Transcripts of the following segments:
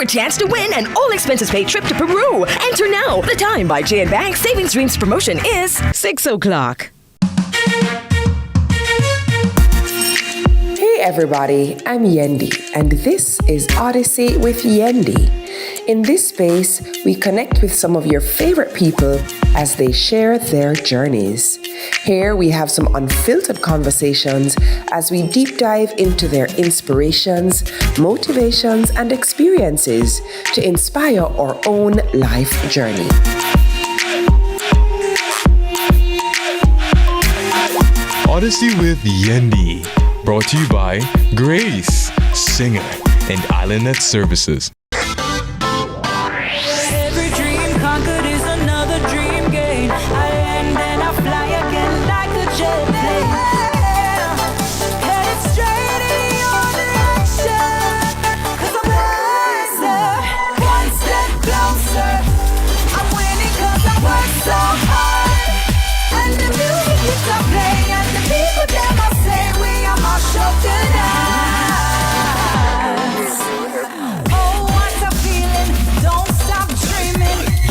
your chance to win an all-expenses-paid trip to Peru. Enter now. The time by J&B Bank Savings Dreams promotion is 6 o'clock. Hey everybody, I'm Yendi, and this is Odyssey with Yendi. In this space, we connect with some of your favorite people as they share their journeys. Here we have some unfiltered conversations as we deep dive into their inspirations, motivations, and experiences to inspire our own life journey. Odyssey with Yendi, brought to you by Grace, Singer, and Islandnet Services. Every dream conquered is another dream gained. I land and I fly again like a jet plane. Headed straight in your direction, 'cause I'm wiser, one step closer. I'm winning 'cause I work so hard. And the music keeps on playing, and the people them I say we are my show tonight.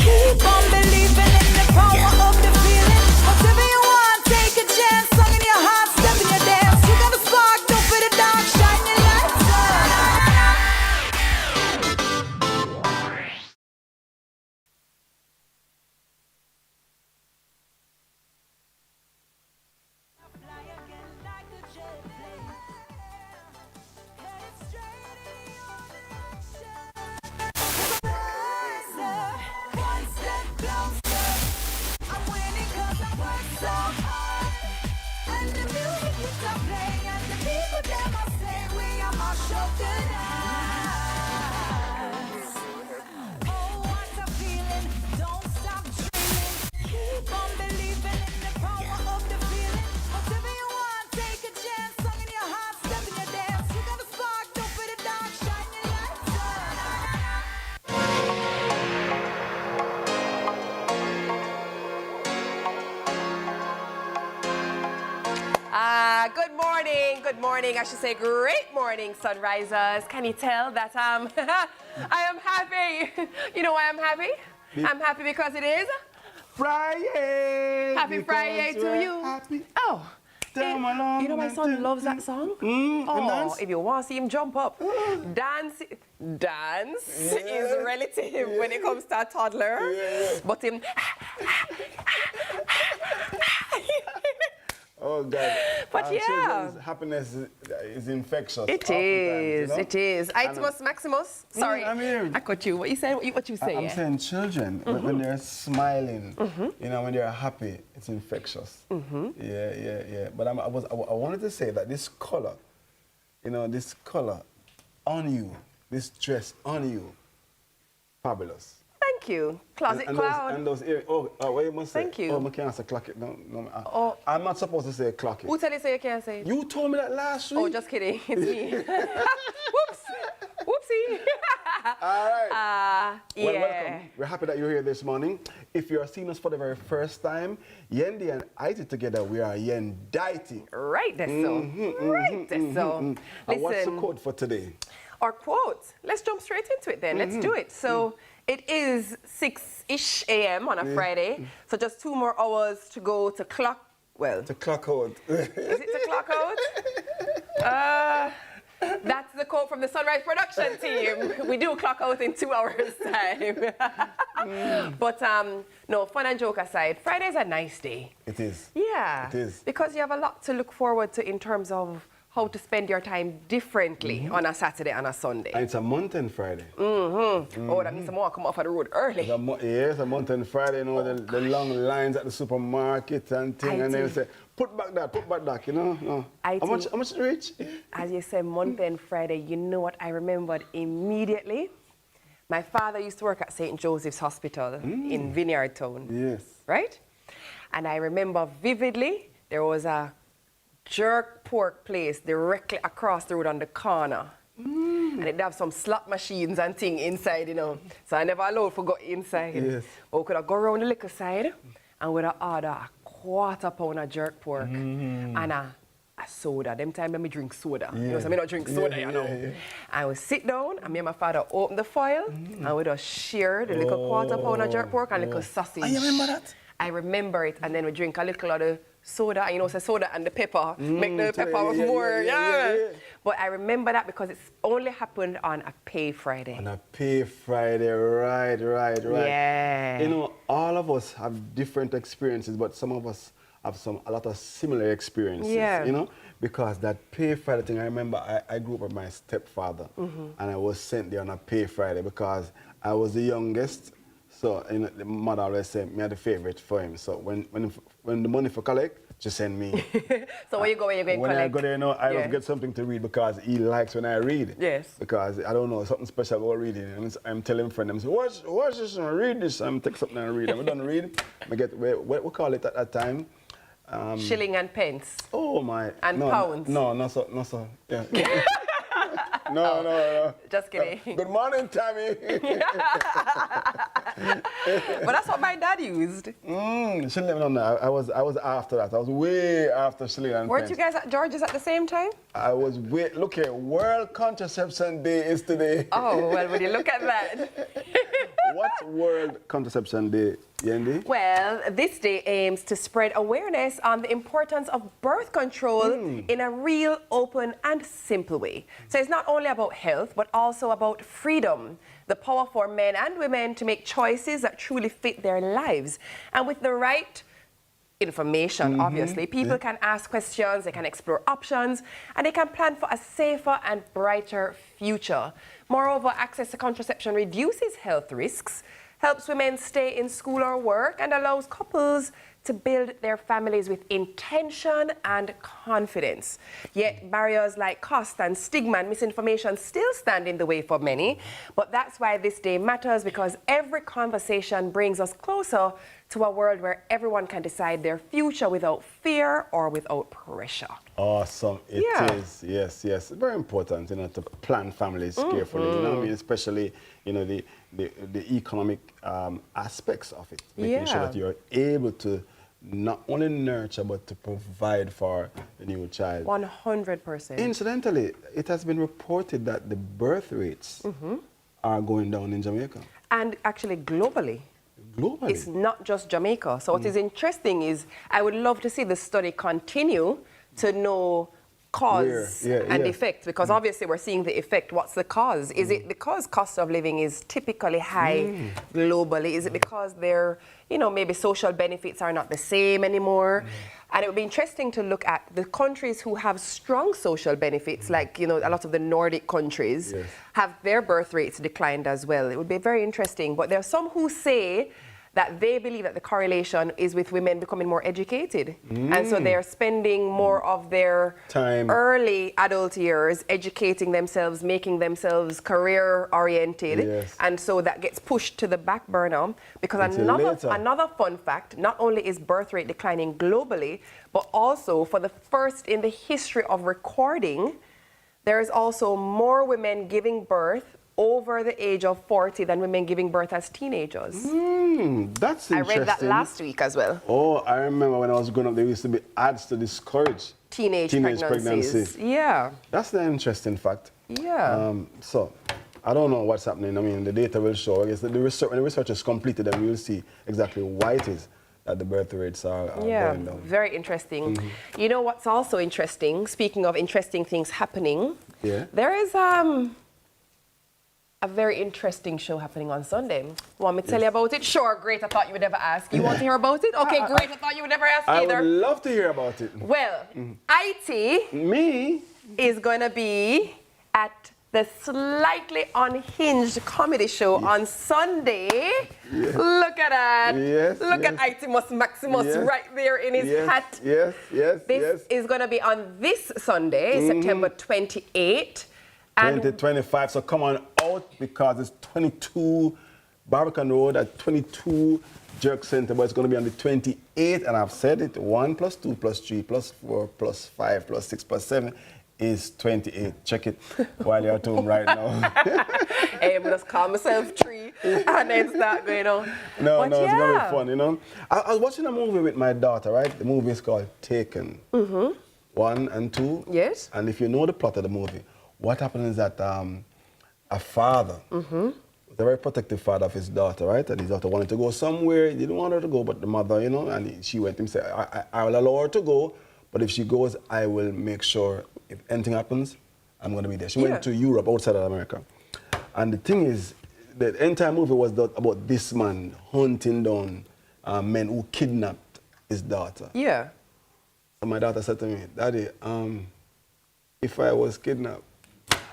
Keep on believing in the power of the feeling. Whatever you want, take a chance. Song in your heart, step in your dance. You got a spark, don't put it down. Shine your lights Fly again like a jet plane. Headed straight in your direction. One step closer. I'm winning 'cause I work so hard. And the music keeps on playing, and the people them I say we are my show tonight. Oh, what a feeling! Don't stop dreaming. Keep on believing in the power of the feeling. Whatever you want, take a chance. Song in your heart, step in your dance. You got a spark, don't put it down. Shine your lights Good morning, I should say great morning, sunrisers. Can you tell that I am happy? You know why I'm happy? I'm happy because it is Friday. Happy Friday to you. Happy. Oh, you know my son loves that song? Oh, if you want to see him jump up, dance is relative when it comes to a toddler, but him. Oh God! But children's happiness is infectious. It is. You know? It is. Itis Maximus. Sorry, I'm here. I cut you. What you say? What you say? I'm saying children when they're smiling, you know, when they're happy, it's infectious. Yeah. But I wanted to say that this color, you know, this color on you, this dress on you, fabulous. Thank you. Closet cloud. Those earrings. What you must say? Thank you. Oh, I can't say clock it. No. I'm not supposed to say clock it. Who tell you say you can't say it? You told me that last week. Oh, just kidding. It's me. Whoops. Whoopsie. All right. Yeah. Well, welcome. We're happy that you're here this morning. If you are seeing us for the very first time, Yendi and Iti together, we are Yendaiti. Right, that's so. Right, that's so. And what's the quote for today? Our quote. Let's jump straight into it then. Let's do it. So it is 6-ish a.m. on a Friday. So just 2 more hours to go to clock. Well. To clock out. Is it to clock out? That's the quote from the Sunrise production team. We do clock out in 2 hours time. But no, fun and joke aside, Friday's a nice day. It is. Yeah. It is. Because you have a lot to look forward to in terms of how to spend your time differently on a Saturday and a Sunday. And it's a mountain Friday. Oh, that means someone come off of the road early. It's a mountain Friday, you know, the long lines at the supermarket and thing, and then they say, put back that, you know. No. How much to reach? As you say, mountain Friday, you know what I remembered immediately? My father used to work at St. Joseph's Hospital in Vineyard Town. Yes. Right? And I remember vividly, there was a jerk pork place directly across the road on the corner. And it'd have some slot machines and thing inside, you know. So I never allowed for go inside. Yes. But we could have go around the liquor side and we'd have order a 1/4 pound of jerk pork and a soda. Them time let me drink soda. You know, so I don't drink soda, you know. I would sit down and me and my father open the foil and we just share the little quarter pound of jerk pork and little sausage. You remember that? I remember it, and then we drink a little of the soda, and you know, say soda and the pepper, make the pepper more, But I remember that because it's only happened on a pay Friday. On a pay Friday, right. Yeah. You know, all of us have different experiences, but some of us have a lot of similar experiences, you know, because that pay Friday thing, I remember I grew up with my stepfather, and I was sent there on a pay Friday because I was the youngest. So, you know, the mother always said me are the favorite for him. So when the money for collect, just send me. So when you go, when when collect? I go there, you know, I will get something to read because he likes when I read. Yes. Because I don't know, something special about reading. I'm telling friends, I'm saying, watch this and read this. I'm take something and read. I'm done read. I get what we call it at that time. Shilling and pence. Oh my. And no, pounds. No, not so. Yeah. No. Just kidding. Good morning, Tammy. But that's what my dad used. Shilling, no. I was after that. I was way after Shilling and Weren't pence. you guys at George's at the same time? I was way. Look here, World Contraception Day is today. Oh, well, when you look at that. What's World Contraception Day, Yendi? Well, this day aims to spread awareness on the importance of birth control in a real, open, and simple way. So it's not only about health, but also about freedom, the power for men and women to make choices that truly fit their lives. And with the right information, obviously, people can ask questions, they can explore options, and they can plan for a safer and brighter future. Moreover, access to contraception reduces health risks, helps women stay in school or work, and allows couples to build their families with intention and confidence. Yet barriers like cost and stigma and misinformation still stand in the way for many. But that's why this day matters, because every conversation brings us closer to a world where everyone can decide their future without fear or without pressure. Awesome, it is. Yes. It's very important, you know, to plan families carefully. You know what I mean? Especially, you know, the economic aspects of it. Making sure that you're able to not only nurture, but to provide for the new child. 100%. Incidentally, it has been reported that the birth rates are going down in Jamaica. And actually globally. Globally? It's not just Jamaica. So what is interesting is I would love to see the study continue to know cause and effect, because obviously we're seeing the effect. What's the cause? Is it because cost of living is typically high globally? Is it because their, you know, maybe social benefits are not the same anymore? And it would be interesting to look at the countries who have strong social benefits, like, you know, a lot of the Nordic countries have their birth rates declined as well. It would be very interesting. But there are some who say that they believe that the correlation is with women becoming more educated. And so they're spending more of their early adult years educating themselves, making themselves career-oriented. And so that gets pushed to the back burner. Because another fun fact, not only is birth rate declining globally, but also for the first in the history of recording, there is also more women giving birth over the age of 40 than women giving birth as teenagers. That's interesting. I read that last week as well. Oh, I remember when I was growing up, there used to be ads to discourage teenage pregnancies. Yeah. That's an interesting fact. Yeah. So, I don't know what's happening. I mean, the data will show. I guess when the research is completed, then we will see exactly why it is that the birth rates are going down. Very interesting. You know what's also interesting, speaking of interesting things happening, there is a very interesting show happening on Sunday. Want me to tell you about it? Sure, great. I thought you would never ask. You want to hear about it? Okay, great. I thought you would never ask either. I would love to hear about it. Well, IT is going to be at the Slightly Unhinged comedy show on Sunday. Look at that. Look at Itimus Maximus right there in his hat. This is going to be on this Sunday, September 28th. 2025, so come on out, because it's 22 Barbican Road at 22 Jerk Center, but it's going to be on the 28th, and I've said it, 1 + 2 + 3 + 4 + 5 + 6 + 7 is 28. Check it while you're at home right now. Hey, I'm just call myself 3 and then start going on. No, it's going to be fun, you know. I was watching a movie with my daughter, right? The movie is called Taken. 1 and 2. Yes. And if you know the plot of the movie, what happened is that a father, a very protective father of his daughter, right? And his daughter wanted to go somewhere. He didn't want her to go, but the mother, you know, and she went to him and said, I will allow her to go, but if she goes, I will make sure if anything happens, I'm going to be there. She went to Europe, outside of America. And the thing is, the entire movie was about this man hunting down men who kidnapped his daughter. Yeah. And my daughter said to me, Daddy, if I was kidnapped,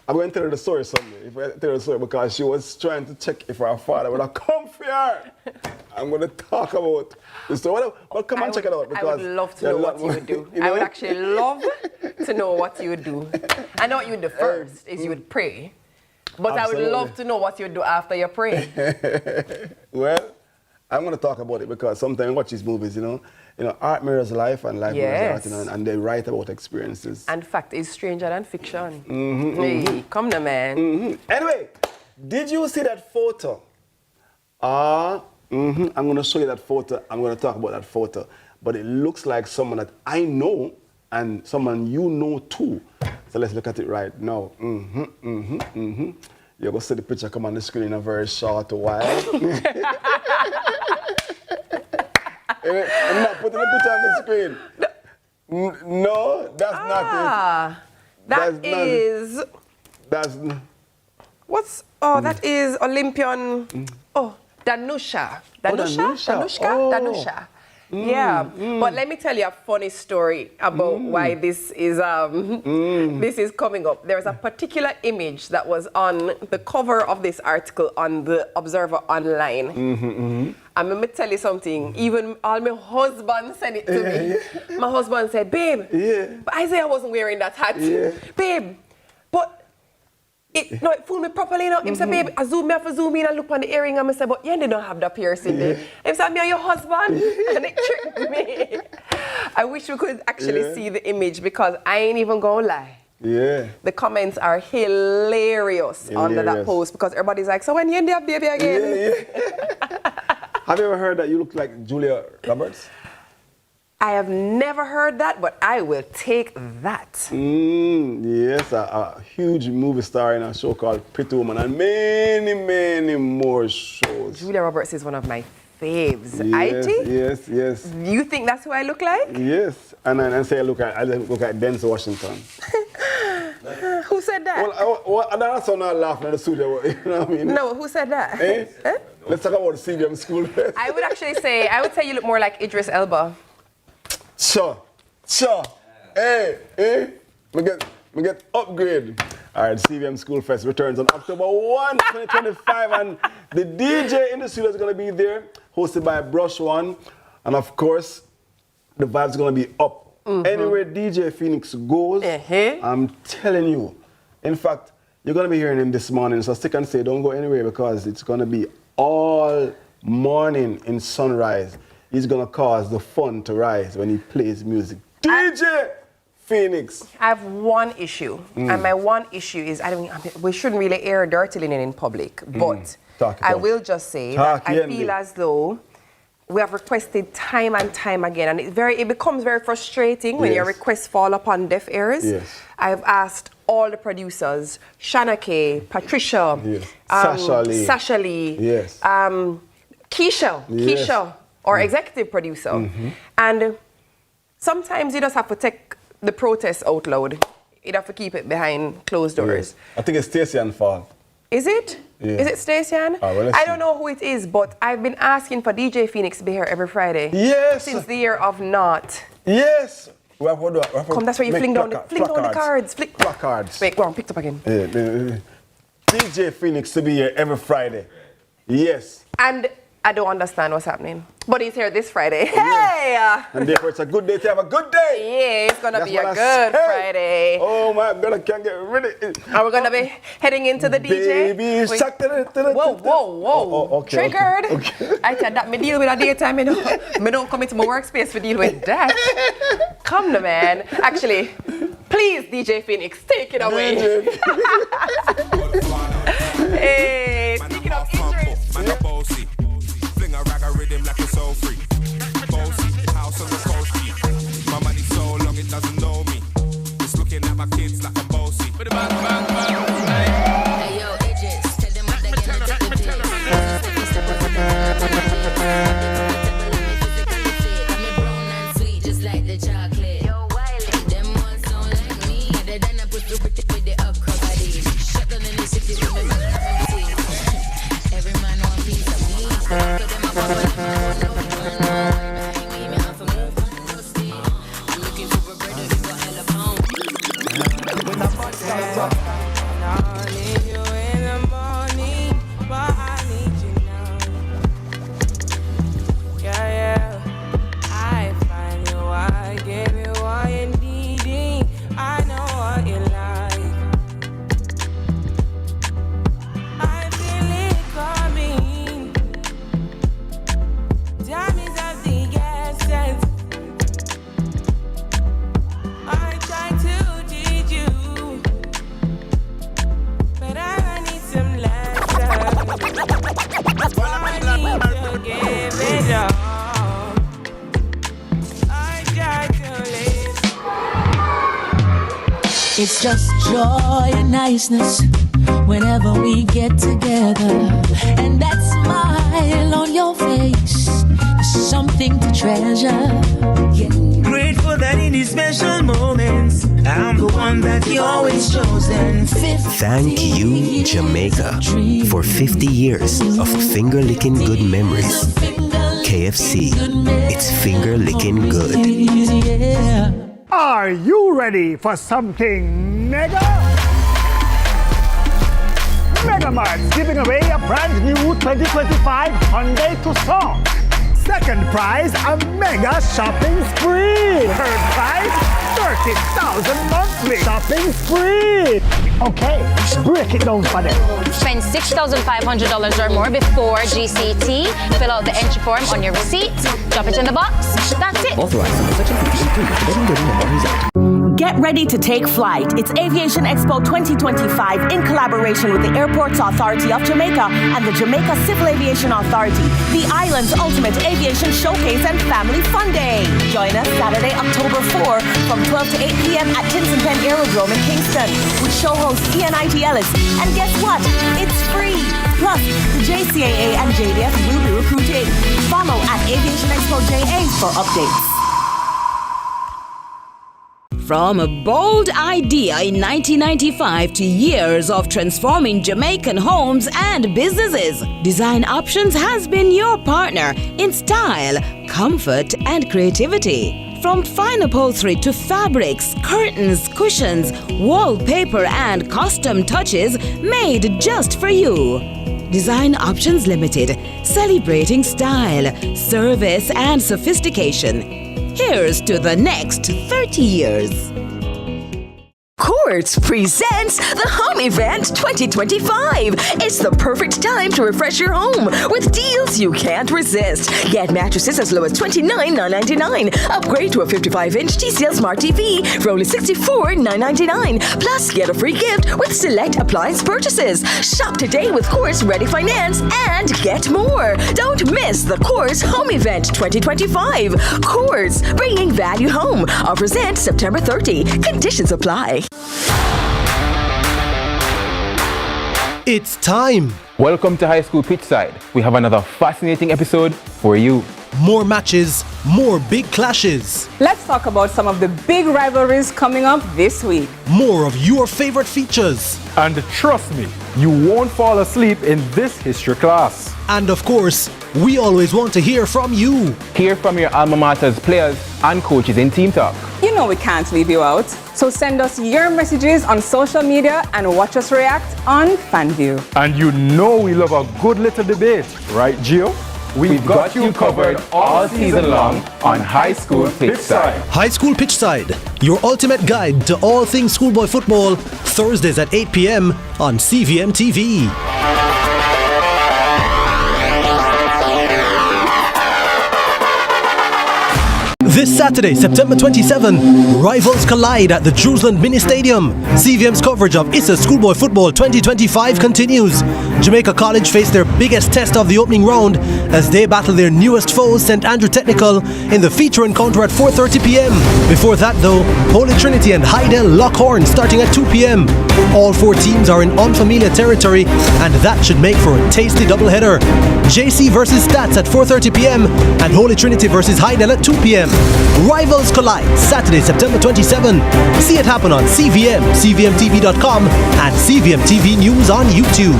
I'm going to tell her the story someday. If I tell her the story, because she was trying to check if her father would have come for her. I'm going to talk about the story. Well, come and check it out. Because I would love to know what you would do. You know? I would actually love to know what you would do. I know what you would do first, is you would pray. But Absolutely. I would love to know what you would do after you pray. Well, I'm going to talk about it because sometimes I watch these movies, you know, art mirrors life and life mirrors art, you know, and they write about experiences. And fact is stranger than fiction. Hey, come now, man. Anyway, did you see that photo? I'm going to show you that photo. I'm going to talk about that photo. But it looks like someone that I know and someone you know too. So let's look at it right now. You're going to see the picture come on the screen in a very short while. I'm not putting the picture on the screen. No, that's not it. That is... That's... What's... Oh, that is Olympian... Oh, Danusha. Danusha. Yeah, but let me tell you a funny story about why this is this is coming up. There's a particular image that was on the cover of this article on the Observer Online. And let me tell you something. Even all my husband sent it to me. My husband said, "Babe, but Isaiah wasn't wearing that hat, babe." But it fooled me properly. You know? He said, "Babe, I zoom in and look on the earring." And I said, "But you don't have the piercing there." He said, "Me and your husband," and it tricked me. I wish we could actually see the image because I ain't even gonna lie. Yeah. The comments are hilarious under that post because everybody's like, "So when you end up baby again?" Have you ever heard that you look like Julia Roberts? I have never heard that, but I will take that. Yes, a huge movie star in a show called Pretty Woman and many, many more shows. Julia Roberts is one of my faves. Yes, yes. You think that's who I look like? Yes, and say I look at Denzel Washington. Who said that? Well, that's not laughing at the studio, you know what I mean? No, who said that? Let's talk about the CVM School Fest. I would actually say, you look more like Idris Elba. Sure. Hey, we get upgrade. All right, CVM School Fest returns on October 1, 2025, and the DJ in the studio is going to be there, hosted by Brush One, and of course, the vibe's going to be up. Anywhere DJ Phoenix goes, I'm telling you. In fact, you're going to be hearing him this morning, so stick and stay, don't go anywhere because it's going to be all morning in Sunrise. He's going to cause the fun to rise when he plays music. DJ Phoenix. I have one issue, and my one issue is we shouldn't really air dirty linen in public, but I will just say that I feel as though we have requested time and time again, and it becomes very frustrating when your requests fall upon deaf ears. I've asked all the producers, Shanake, Patricia, Sasha Lee, Keisha, or executive producer. And sometimes you just have to take the protest out loud. You have to keep it behind closed doors. I think it's Stacey fault. Is it? Is it Stacey? I don't know who it is, but I've been asking for DJ Phoenix to be here every Friday. Since the year of naught. Yes. We have to come, that's where you fling down the cards. Placards. Wait, go on, pick it up again. DJ Phoenix to be here every Friday. Yes. And I don't understand what's happening. But he's here this Friday. Hey! And therefore it's a good day to have a good day. Yeah, it's going to be a good Friday. Oh my God, I can't get rid of it. Are we going to be heading into the DJ? Baby, whoa. Okay, triggered. Okay. I said that me deal with a daytime. Me don't come into my workspace to deal with that. Come on, man. Actually, please, DJ Phoenix, take it away. Hey, speaking of injuries. Fling a rag a rhythm like it's so free. Bossy, house on the coast. My money so long it doesn't know me. just joy and niceness whenever we get together. And that smile on your face is something to treasure. Yeah. Grateful that in these special moments, I'm the one that you always chosen. Thank you, Jamaica, for 50 years of finger-licking good memories. KFC, it's finger-licking good. Yeah. Are you ready for something mega? Mega Mart's giving away a brand new 2025 Hyundai Tucson. Second prize, a mega shopping spree. Third prize, 30,000 monthly shopping spree. Okay, break it down for them. Spend $6,500 or more before GCT. Fill out the entry form on your receipt. Drop it in the box. That's it. Authorized under Section 53. Get ready to take flight. It's Aviation Expo 2025 in collaboration with the Airports Authority of Jamaica and the Jamaica Civil Aviation Authority, the island's ultimate aviation showcase and family fun day. Join us Saturday, October 4 from 12 to 8 p.m. at Tinson Penn Aerodrome in Kingston with show host ENIT Ellis. And guess what? It's free. Plus, the JCAA and JDF will be recruiting. Follow at Aviation Expo JA for updates. From a bold idea in 1995 to years of transforming Jamaican homes and businesses, Design Options has been your partner in style, comfort, and creativity. From fine upholstery to fabrics, curtains, cushions, wallpaper, and custom touches made just for you. Design Options Limited, celebrating style, service, and sophistication. Here's to the next 30 years. Quartz presents the Home Event 2025. It's the perfect time to refresh your home with deals you can't resist. Get mattresses as low as $29,999. Upgrade to a 55-inch TCL Smart TV for only $64,999. Plus, get a free gift with select appliance purchases. Shop today with Quartz Ready Finance and get more. Don't miss the Quartz Home Event 2025. Quartz, bringing value home. Offers end September 30. Conditions apply. It's time! Welcome to High School Pitchside. We have another fascinating episode for you. More matches, more big clashes. Let's talk about some of the big rivalries coming up this week. More of your favorite features. And trust me, you won't fall asleep in this history class. And of course, we always want to hear from you. Hear from your alma mater's players and coaches in Team Talk. You know we can't leave you out. So send us your messages on social media and watch us react on FanView. And you know we love a good little debate, right, Gio? We've got you covered all season long on High School Pitchside. High School Pitchside, your ultimate guide to all things schoolboy football, Thursdays at 8 p.m. on CVM TV. This Saturday, September 27, rivals collide at the Jerusalem Mini Stadium. CVM's coverage of ISA Schoolboy Football 2025 continues. Jamaica College face their biggest test of the opening round as they battle their newest foes, St. Andrew Technical, in the feature encounter at 4:30 p.m. Before that though, Holy Trinity and Hydel lock horns starting at 2 p.m. All four teams are in unfamiliar territory and that should make for a tasty doubleheader. JC versus Stats at 4:30 p.m. and Holy Trinity versus Hydel at 2 p.m. Rivals collide Saturday, September 27. See it happen on CVM, CVMTV.com, and CVM TV News on YouTube.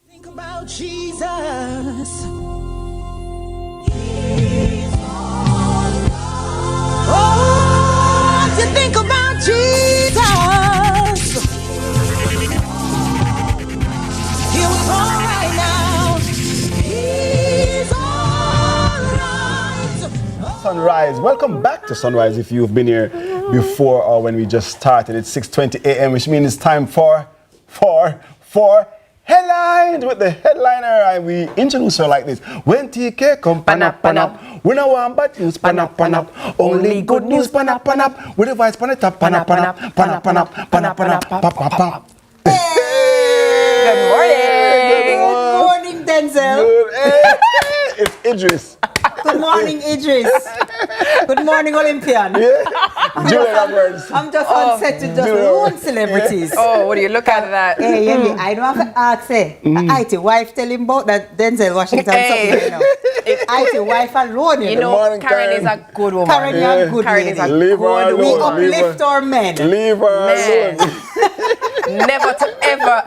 Think about Jesus. Oh, what you think about Jesus? Here we go right now. He's Sunrise. Welcome back to Sunrise if you've been here before or when we just started. It's 6:20 a.m., which means it's time for headlines with the headliner. And we introduce her like this. When TK come pan up, we no want bad news pan up. Only good news pan up. With the voice pan it up, pan up. Good morning. Good morning, Denzel. It's Idris. Good morning, Idris. Good morning, Olympian. Yeah. Julia Roberts. I'm just on set to just loan celebrities. Oh, what do you look at that? Hey, Yendi, I don't have to ask, IT wife tell him about that Denzel Washington something, you know. IT wife alone, you know. Karen is a good woman. Karen is a good Karen is a Leave her good alone. We woman. uplift our men. Leave her alone. Never to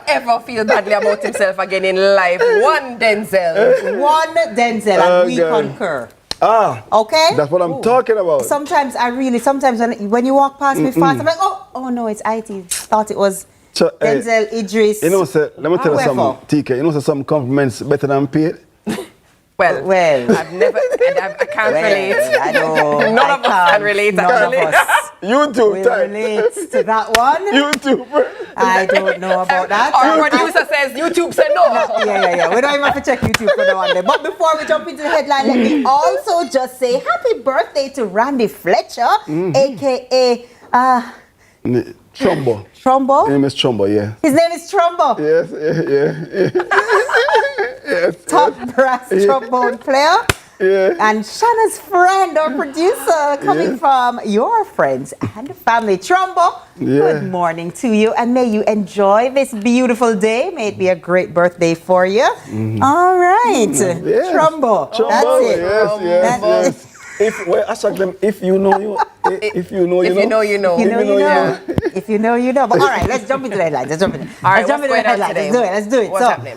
ever feel badly about himself again in life. One Denzel. One Denzel, and we concur. Okay? That's what I'm talking about. Sometimes when you walk past me fast, I'm like, oh no, it's IT. Thought it was Denzel, Idris. You know, let me tell you something, TK. You know, some compliments better than paid. Well, I've never, I can't relate. I know. None of us can relate. None of us. YouTube time. Relate to that one. YouTube. I don't know about that. Our producer says YouTube said no. Yeah. We don't even have to check YouTube for the one day. But before we jump into the headline, let me also just say happy birthday to Randy Fletcher, aka Trumbo. Trumbo? His name is Trumbo, yeah. His name is Trumbo? Yes. Yes. Top brass trombone player. Yeah. And Shanna's friend or producer coming from your friends and family. Trumbo, good morning to you, and may you enjoy this beautiful day. May it be a great birthday for you. All right. Yes. Trumbo. That's it. Yes. If you know, you know. If you know, you know. If you know, you know. But all right, let's jump into the headlines. Let's jump into the headlines. Let's do it.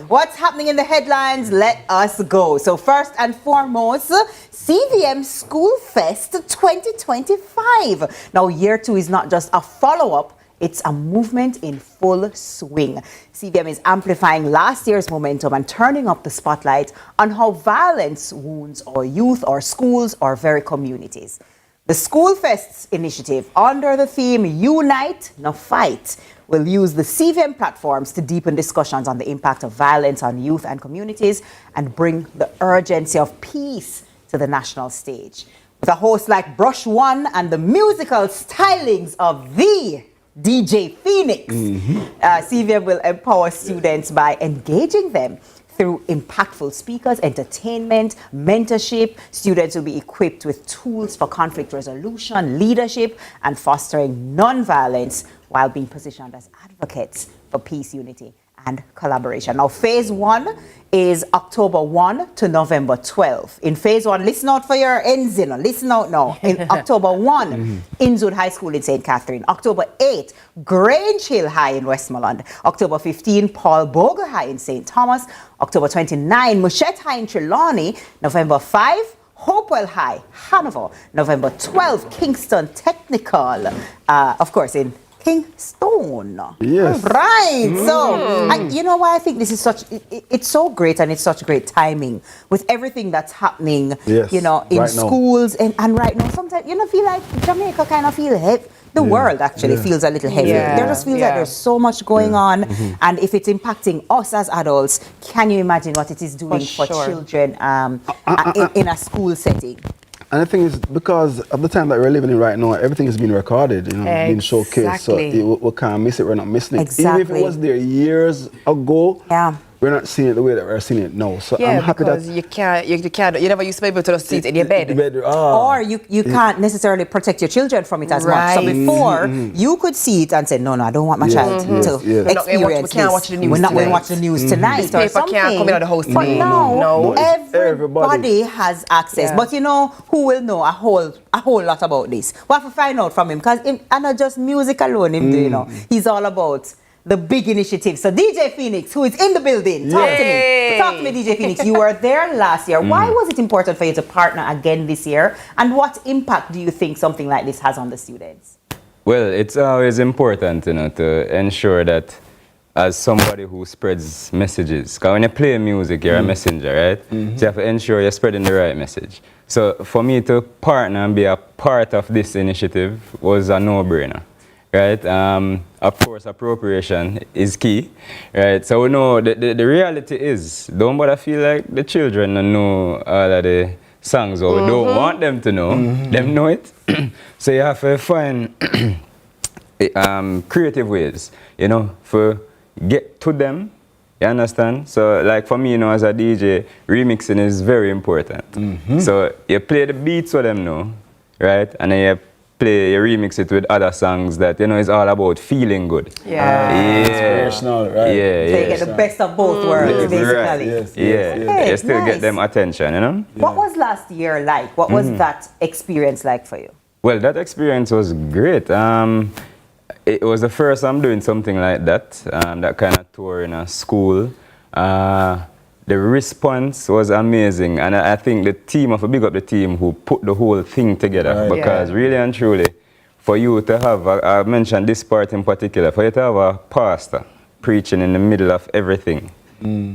What's happening in the headlines? Let us go. So first and foremost, CVM School Fest 2025. Now, year 2 is not just a follow-up. It's a movement in full swing. CVM is amplifying last year's momentum and turning up the spotlight on how violence wounds our youth, our schools, our very communities. The School Fest's initiative, under the theme Unite, No Fight, will use the CVM platforms to deepen discussions on the impact of violence on youth and communities and bring the urgency of peace to the national stage. With a host like Brush One and the musical stylings of the DJ Phoenix, CVM will empower students by engaging them through impactful speakers, entertainment, mentorship. Students will be equipped with tools for conflict resolution, leadership, and fostering non-violence while being positioned as advocates for peace, unity, and collaboration. Now, phase 1 is October 1 to November 12. In phase 1, listen out for your Enzino. Listen out now. In October 1, Inwood High School in St. Catherine. October 8, Grange Hill High in Westmoreland. October 15, Paul Bogle High in St. Thomas. October 29, Mushette High in Trelawney. November 5, Hopewell High, Hanover. November 12, Kingston Technical. Of course, in Kingston. Yes. Right. So, you know why I think this is it's so great, and it's such great timing with everything that's happening, you know, in right schools and right now. Sometimes, you know, feel like Jamaica kind of feel heavy. The world actually feels a little heavy. There just feels like there's so much going on. And if it's impacting us as adults, can you imagine what it is doing for children in a school setting? And the thing is, because of the time that we're living in right now, everything is being recorded, you know, being showcased. So we can't miss it, we're not missing it. Even if it was there years ago, we're not seeing it the way that we're seeing it now. So I'm happy that you never used to be able to just see it in your bed. Or you can't necessarily protect your children from it as much. So before, you could see it and say, no, I don't want my child to experience we can't watch the news We're not going to watch the news tonight or something. Can't come out of the house today. But now, everybody has access. But you know, who will know a whole lot about this? We have to find out from him, because and not just music alone, you know, he's all about the big initiative. So DJ Phoenix, who is in the building, talk to me, DJ Phoenix. You were there last year. Why was it important for you to partner again this year? And what impact do you think something like this has on the students? Well, it's always important, you know, to ensure that as somebody who spreads messages, because when you play music, you're a messenger, right? So you have to ensure you're spreading the right message. So for me to partner and be a part of this initiative was a no-brainer. Right, of course, appropriation is key, right? So we know the reality is, don't bother feel like the children don't know all of the songs, or we don't want them to know. Them know it. So you have to find creative ways, you know, for get to them. You understand? So, like for me, you know, as a DJ, remixing is very important. So you play the beats for them now, right? And then you you remix it with other songs that, you know, is all about feeling good. Inspirational, right? Yeah, So you get the best of both worlds, basically. Hey, you still get them attention, you know? What was last year like? What was that experience like for you? Well, that experience was great. It was the first I'm doing something like that, that kind of tour in a school. The response was amazing, and I think the team, I big up the team who put the whole thing together, because really and truly, for you to have, I mentioned this part in particular, for you to have a pastor preaching in the middle of everything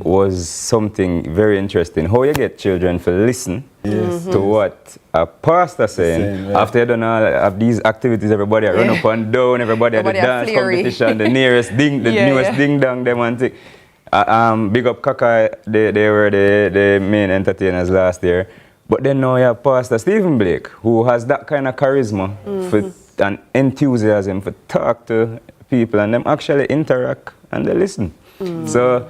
was something very interesting. How you get children to listen to what a pastor saying, after you done all of these activities, everybody run up and down, everybody at the dance competition, the nearest ding, the newest ding dong, them and thing. Big up Kaka, they were the main entertainers last year. But then now you have Pastor Stephen Blake, who has that kind of charisma and enthusiasm for talk to people and them actually interact and they listen. So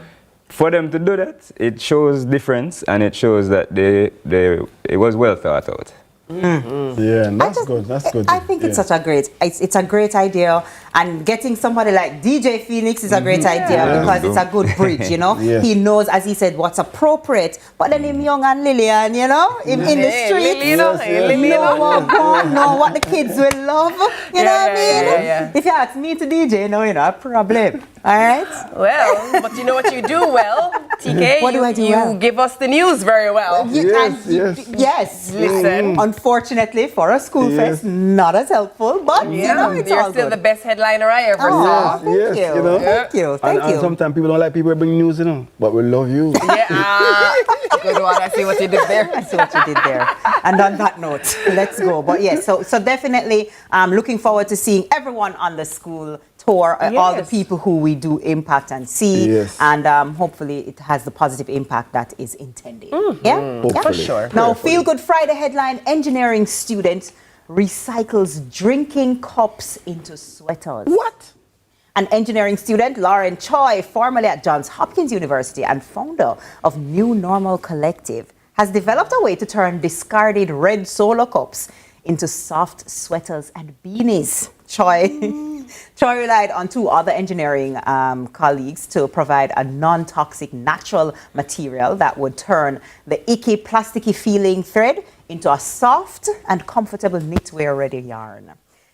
for them to do that, it shows difference and it shows that it was well thought out. Yeah, and that's good. That's good. I think it's such a it's a great idea, and getting somebody like DJ Phoenix is a great idea because it's a good bridge, you know. He knows, as he said, what's appropriate, but then him young and Lillian, you know, in the streets, know what the kids will love, you know what I mean? If you ask me to DJ, no, you know, a problem. All right. Well, but you know what you do well, TK? What do I do You give us the news very well. Yes. Listen. Unfortunately, for a school fest, not as helpful, but you know, it's You're all still good. the best headliner I ever saw. Thank you. Thank you. Thank you. And sometimes people don't like people bring news, you know, but we love you. Good one. I see what you did there. I see what you did there. And on that note, let's go. But yes, so definitely looking forward to seeing everyone on the school tour, all the people who we do impact and see, and hopefully it has the positive impact that is intended. For sure. Now, Feel Good Friday headline: engineering student recycles drinking cups into sweaters. What? An engineering student, Lauren Choi, formerly at Johns Hopkins University and founder of New Normal Collective, has developed a way to turn discarded red Solo cups into soft sweaters and beanies. Choi relied on two other engineering colleagues to provide a non-toxic natural material that would turn the icky, plasticky feeling thread into a soft and comfortable knitwear-ready yarn.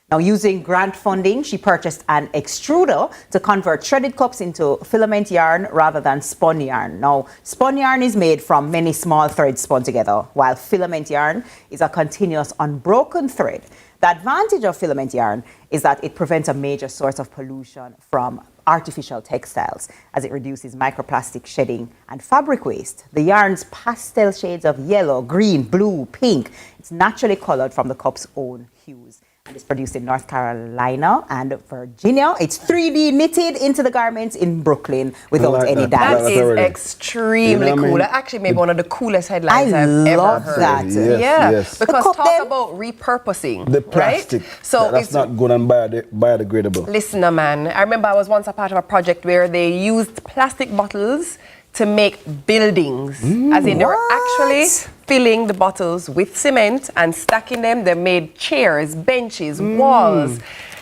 Now, using grant funding, she purchased an extruder to convert shredded cups into filament yarn rather than spun yarn. Now, spun yarn is made from many small threads spun together, while filament yarn is a continuous unbroken thread. The advantage of filament yarn is that it prevents a major source of pollution from artificial textiles, as it reduces microplastic shedding and fabric waste. The yarn's pastel shades of yellow, green, blue, pink, it's naturally colored from the cup's own hues. And it's produced in North Carolina and Virginia. It's 3D knitted into the garments in Brooklyn without any dyes. That is extremely cool. That actually made one of the coolest headlines I've ever heard. That. Because talk about repurposing. The plastic. Right? So that's not good and biodegradable. Listen, man. I remember I was once a part of a project where they used plastic bottles to make buildings. As in, they were actually filling the bottles with cement and stacking them. They made chairs, benches, walls.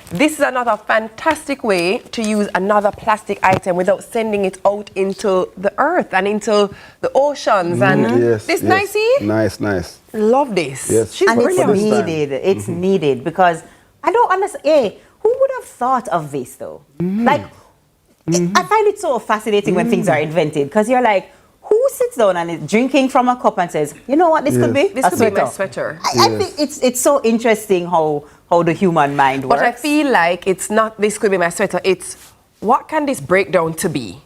This is another fantastic way to use another plastic item without sending it out into the earth and into the oceans. And this nicey? Nice. Love this. Yes. She's and brilliant. it's needed. It's needed because I don't understand. Who would have thought of this though? Like, I find it so fascinating when things are invented because you're like, who sits down and is drinking from a cup and says, you know what this could be? This could be my sweater. I think it's so interesting how the human mind works. But I feel like it's not this could be my sweater. It's what can this break down to be?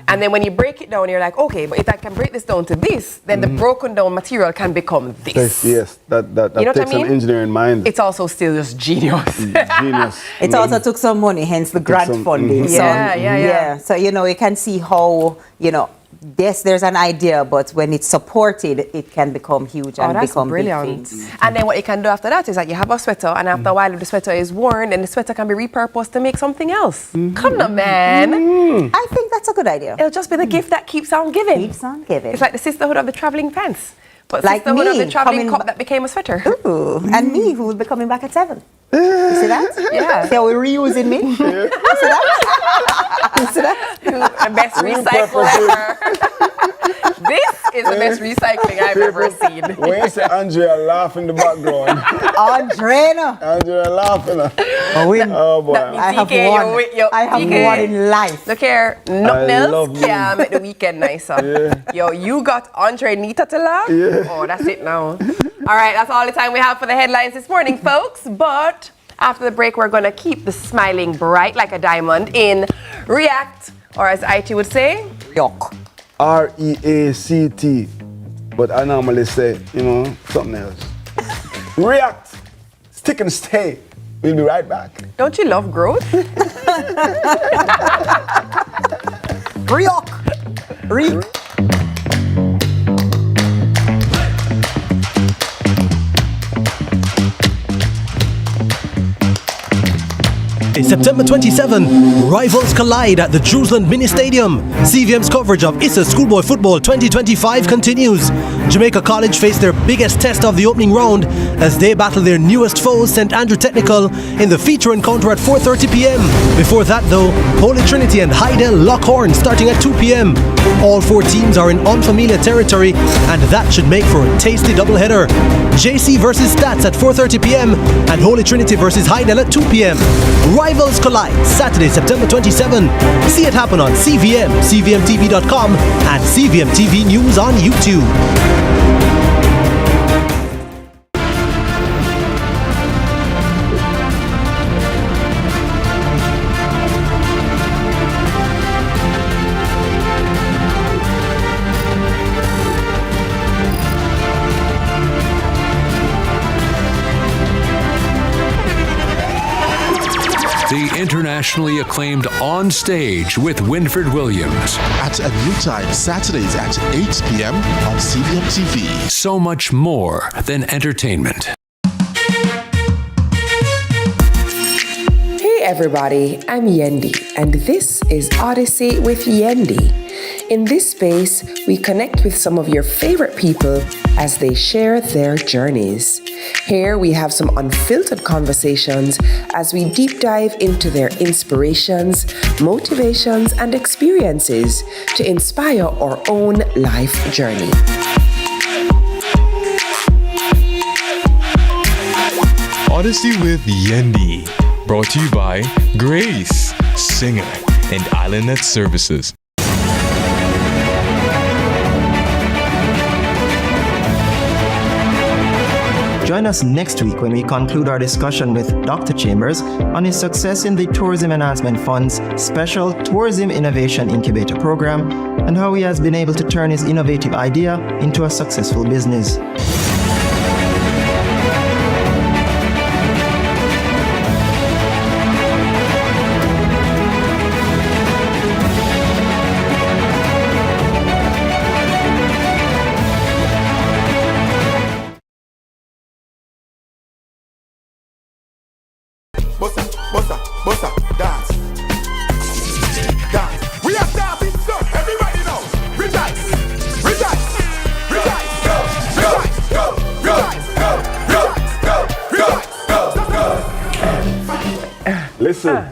And then when you break it down, you're like, okay, but if I can break this down to this, then the broken down material can become this. Yes, that you know takes what I mean? an engineering mind. It's also still just genius. Genius. It also took some money, hence the grant funding. Yeah. So, you know, you can see how, you know, yes, there's an idea, but when it's supported, it can become huge and become brilliant. big things. And then what you can do after that is that you have a sweater, and after a while, if the sweater is worn, then the sweater can be repurposed to make something else. Come on, man. I think that's a good idea. It'll just be the gift that keeps on giving. Keeps on giving. It's like the sisterhood of the traveling pants. But Like sisterhood of me, the traveling coming cup that became a sweater. Ooh, and me, who will be coming back at 7. You see that? Yeah. See how we're reusing me? You see that? You see that? The best recycle ever. This is the best recycling I've ever seen. When you say Andrea laugh in the background. Andrea laughing. Oh boy. I have won. I have won in life. Look here, nothing else can make the weekend nicer. Yo, you got Andre Nita to laugh? Oh, that's it now. All right, that's all the time we have for the headlines this morning, folks. But after the break, we're going to keep the smiling bright like a diamond in React, or as IT would say, React. R-E-A-C-T. But I normally say, something else. React. Stick and stay. We'll be right back. Don't you love growth? React. React. September 27, rivals collide at the Jerusalem Mini Stadium. CVM's coverage of ISA Schoolboy Football 2025 continues. Jamaica College face their biggest test of the opening round as they battle their newest foes, St. Andrew Technical, in the feature encounter at 4:30 p.m. Before that though, Holy Trinity and Hydel lock horns starting at 2 p.m. All four teams are in unfamiliar territory and that should make for a tasty doubleheader. JC versus Stats at 4:30 p.m. and Holy Trinity versus Hydel at 2 p.m. Rivals collide Saturday, September 27. See it happen on CVM, CVMTV.com, and CVM TV News on YouTube. The internationally acclaimed On Stage with Winford Williams. At a new time, Saturdays at 8 p.m. on CVM TV. So much more than entertainment. Hey everybody, I'm Yendi, and this is Odyssey with Yendi. In this space, we connect with some of your favorite people as they share their journeys. Here we have some unfiltered conversations as we deep dive into their inspirations, motivations, and experiences to inspire our own life journey. Odyssey with Yendi, brought to you by Grace, Singer, and Island Net Services. Join us next week when we conclude our discussion with Dr. Chambers on his success in the Tourism Enhancement Fund's special Tourism Innovation Incubator program and how he has been able to turn his innovative idea into a successful business. Listen,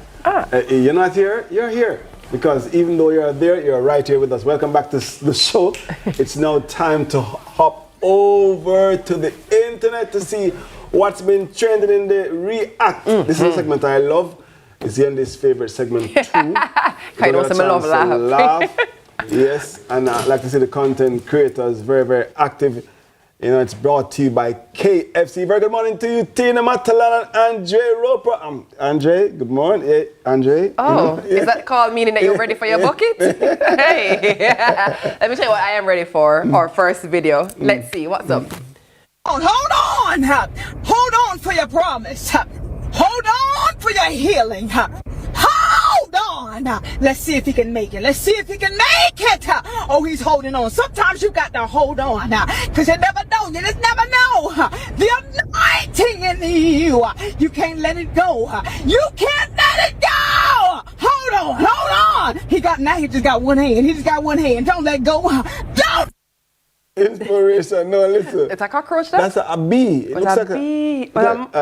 you're not here, you're here. Because even though you're there, you're right here with us. Welcome back to the show. It's now time to hop over to the internet to see what's been trending in the React. This is a segment I love. It's Yendi's favorite segment too. I know some love laugh. Yes, and I'd like to see the content creators very, very active. You know, it's brought to you by KFC. Very good morning to you, Tina Matalan and Andre Roper. Andre, good morning. Hey, Andre. Oh, is that call meaning that you're ready for your bucket? Hey, let me tell you what I am ready for. Our first video. Let's see, what's up? Hold on. Hold on for your promise. Hold on for your healing. Hold on. Let's see if he can make it. Let's see if he can make it. Oh, he's holding on. Sometimes you got to hold on. Because you never know. You just never know. The anointing in you. You can't let it go. You can't let it go. Hold on. He just got one hand. Don't let go. Don't. Inspiration. No, listen. It's a cockroach, that? That's a bee. It looks like bee. It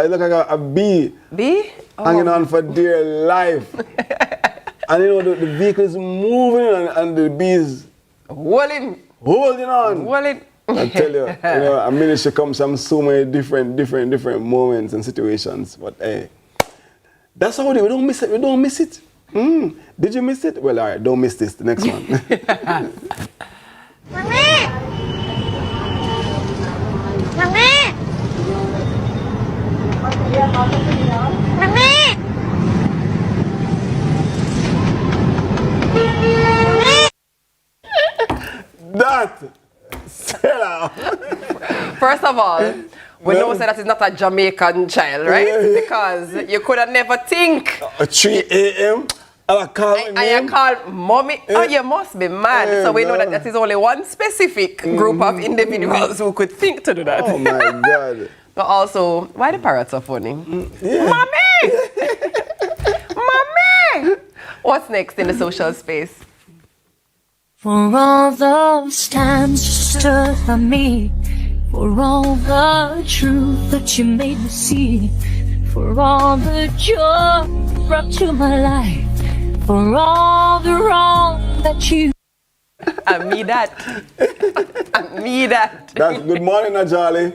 looks like a bee. Bee? Oh. Hanging on for dear life. And you know, the vehicle is moving and the bee is holding on. I tell you, a ministry comes from so many different moments and situations. But hey, that's how we don't miss it. We don't miss it. Did you miss it? Well, all right, don't miss this. The next one. That. First of all, we know that it's not a Jamaican child, right? Yeah. Because you could have never think. At 3 a.m. And you call mommy. Oh, you must be mad. So we know that is only one specific group of individuals who could think to do that. Oh my God. But also, why the parrots are funny? Yeah. Mommy! Mommy! What's next in the social space? For all those times you stood by me, for all the truth that you made me see, for all the joy you brought to my life, for all the wrong that you... I mean that. I mean that. That's good morning, Najali.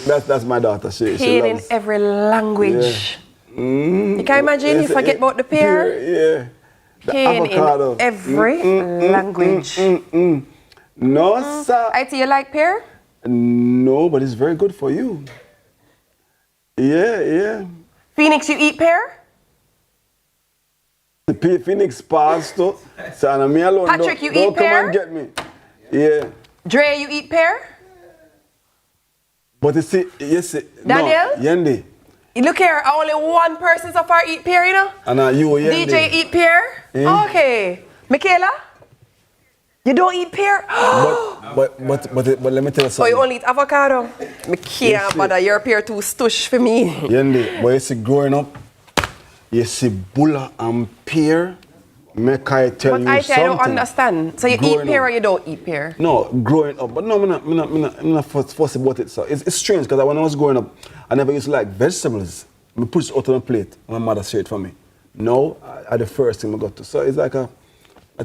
That's my daughter. She Pain loves in every language. Yeah. You can imagine you forget about the pear? Yeah. The Pain avocado. in every language. No, sir. IT, you like pear? No, but it's very good for you. Yeah. Phoenix, you eat pear? The Phoenix pastor. So, me alone. Patrick, you don't eat pear? Come and get me. Yeah. Dre, you eat pear? But you see, yes. Daniel? No, Yendi. Look here, only one person so far eat pear, you know? And you, Yendi. DJ eat pear? Okay. Michaela? You don't eat pear? but let me tell you something. So you only eat avocado? I can't bother, your pear too stush for me. Yendi, but you see, growing up, you see bulla and pear, make I tell you something. But I don't understand. So you eat pear or you don't eat pear? No, growing up. But no, I'm not fussy about it. So it's strange because when I was growing up, I never used to like vegetables. I put it out on a plate. My mother said it for me. No, I the first thing I got to. So it's like a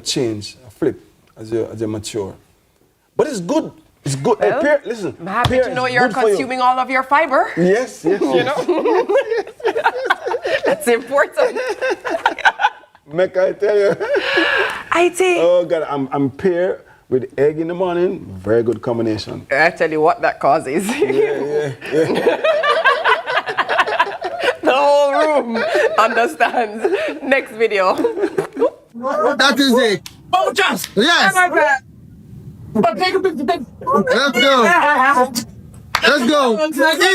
change, a flip as you mature. But it's good. It's good. Well, pear, listen. I'm happy to know you're consuming all of your fiber. Yes. You know? That's important. Make I tell you. IT. Oh God, I'm pear with egg in the morning. Very good combination. I tell you what that causes. Yeah. The whole room understands. Next video. That is it. Oh, just. Yes. But take a picture. Let's go. Let's go.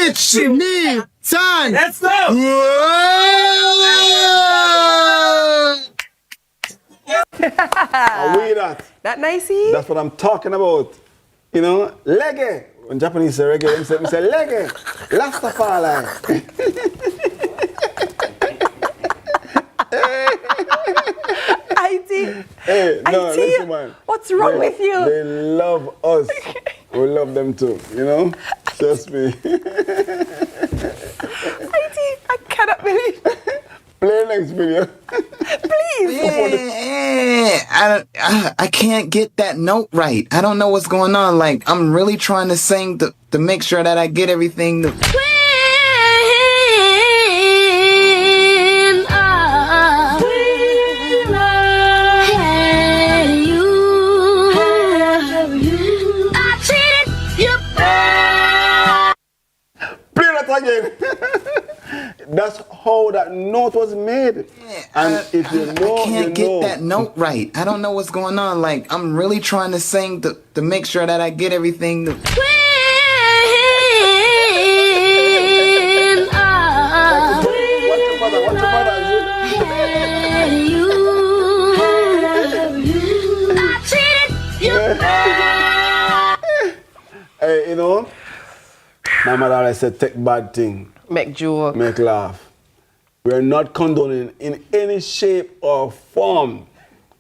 It's me, son. Let's go. Are we that? That nicey? That's what I'm talking about. You know, reggae. When Japanese say reggae, they say reggae. Rastafari. IT. Hey, no, listen, man. What's wrong with you? They love us. We love them too, you know? Trust me. IT, I cannot believe. Play next video. Please. I can't get that note right. I don't know what's going on. Like, I'm really trying to sing to make sure that I get everything. Again. That's how that note was made. And if you know, I can't get that note right. I don't know what's going on. Like, I'm really trying to sing to make sure that I get everything. Hey, you know, my mother always said, take bad thing. Make joke. Make laugh. We're not condoning in any shape or form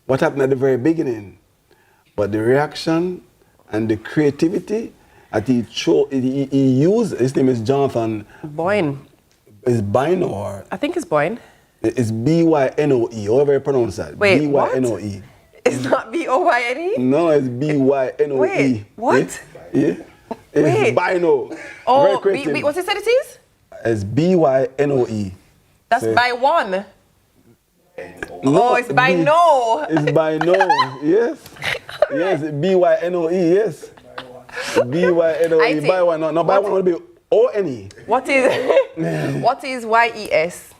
what happened at the very beginning. But the reaction and the creativity that he used. His name is Jonathan Boyne. Is Bino or? I think it's Boyne. It's B-Y-N-O-E, however you pronounce that. Wait, B-Y-N-O-E. It's not B-O-Y-N-E? No, it's B-Y-N-O-E. Wait, what? Yeah. It's Bino. Oh, what's it said it is? It's B-Y-N-O-E. That's So, by one. No, It's by no. It's by no, yes. Yes, B-Y-N-O-E, yes. B-Y-N-O-E, by one. No, by one will be O-N-E. What is Y-E-S?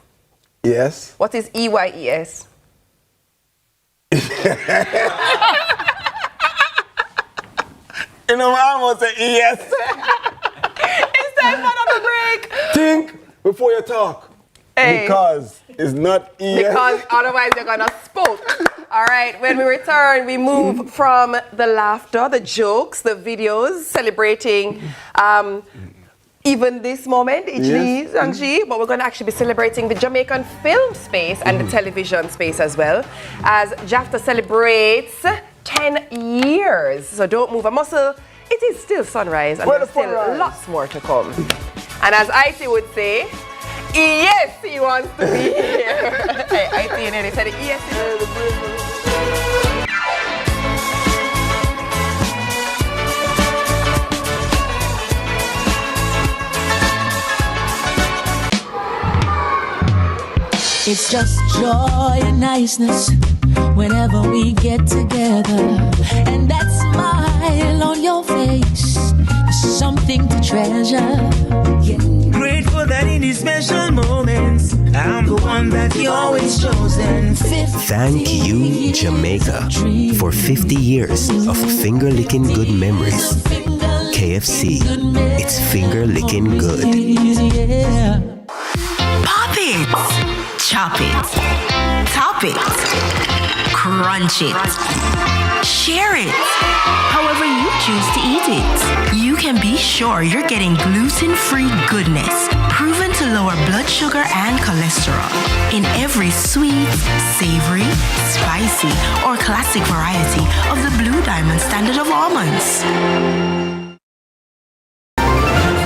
Yes. What is E-Y-E-S? You know, I almost say yes. It's time for another break. Think before you talk. Hey. Because it's not yes. Because otherwise you're gonna spook. All right, when we return, we move from the laughter, the jokes, the videos, celebrating even this moment, but we're going to actually be celebrating the Jamaican film space and the television space as well, as JAFTA celebrates 10 years. So don't move a muscle. It is still sunrise, and there's still lots more to come. And as Icy would say, yes, he wants to be here. Icy and he said, yes, he wants to be here. It's just joy and niceness whenever we get together. And that smile on your face is something to treasure. Grateful that in these special moments, I'm the one that you always chosen. Thank you, Jamaica, for 50 years of finger-licking good memories. KFC, it's finger-licking good. Pop it, chop it, top it, crunch it, share it. However you choose to eat it, you can be sure you're getting gluten-free goodness, proven to lower blood sugar and cholesterol in every sweet, savory, spicy, or classic variety of the Blue Diamond standard of almonds.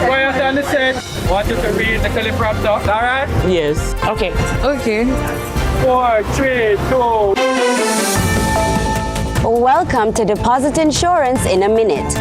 Quiet on the set. Want you to read the teleprompter, all right? Yes. Okay. Okay. 4, 3, 2. Welcome to Deposit Insurance in a Minute.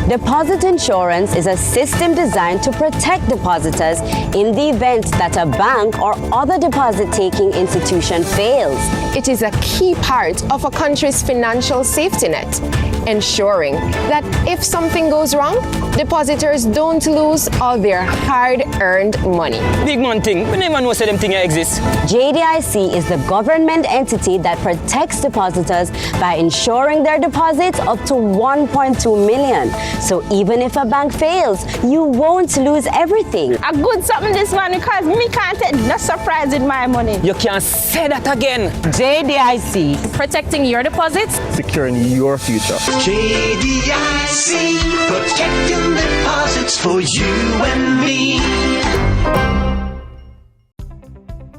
Deposit insurance is a system designed to protect depositors in the event that a bank or other deposit-taking institution fails. It is a key part of a country's financial safety net, ensuring that if something goes wrong, depositors don't lose all their hard-earned money. Big man thing, we never know say them thing exists. JDIC is the government entity that protects depositors by insuring their deposits up to 1.2 million. So even if a bank fails, you won't lose everything. A good something this one because me can't take no surprise with my money. You can't say that again. JDIC. Protecting your deposits. Securing your future. JDIC, protecting deposits for you and me.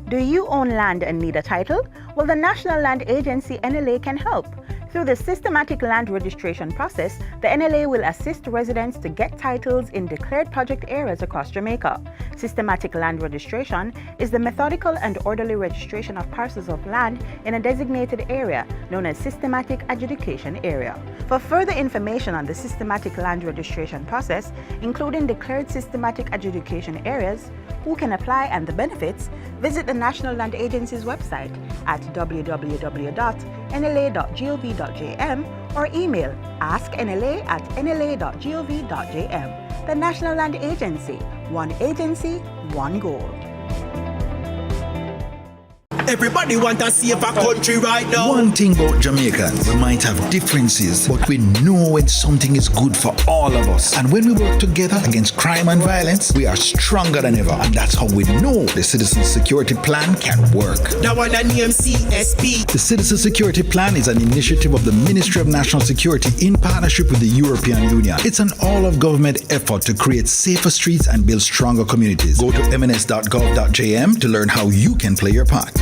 Do you own land and need a title? Well, the National Land Agency NLA can help. Through the systematic land registration process, the NLA will assist residents to get titles in declared project areas across Jamaica. Systematic land registration is the methodical and orderly registration of parcels of land in a designated area known as systematic adjudication area. For further information on the systematic land registration process, including declared systematic adjudication areas, who can apply and the benefits, visit the National Land Agency's website at www.nla.gov.jm or email asknla@nla.gov.jm. The National Land Agency, one goal. Everybody want to see a country right now. One thing about Jamaicans, we might have differences, but we know when something is good for all of us. And when we work together against crime and violence, we are stronger than ever. And that's how we know the Citizen Security Plan can work. That one that name CSP. The Citizen Security Plan is an initiative of the Ministry of National Security in partnership with the European Union. It's an all-of-government effort to create safer streets and build stronger communities. Go to mns.gov.jm to learn how you can play your part.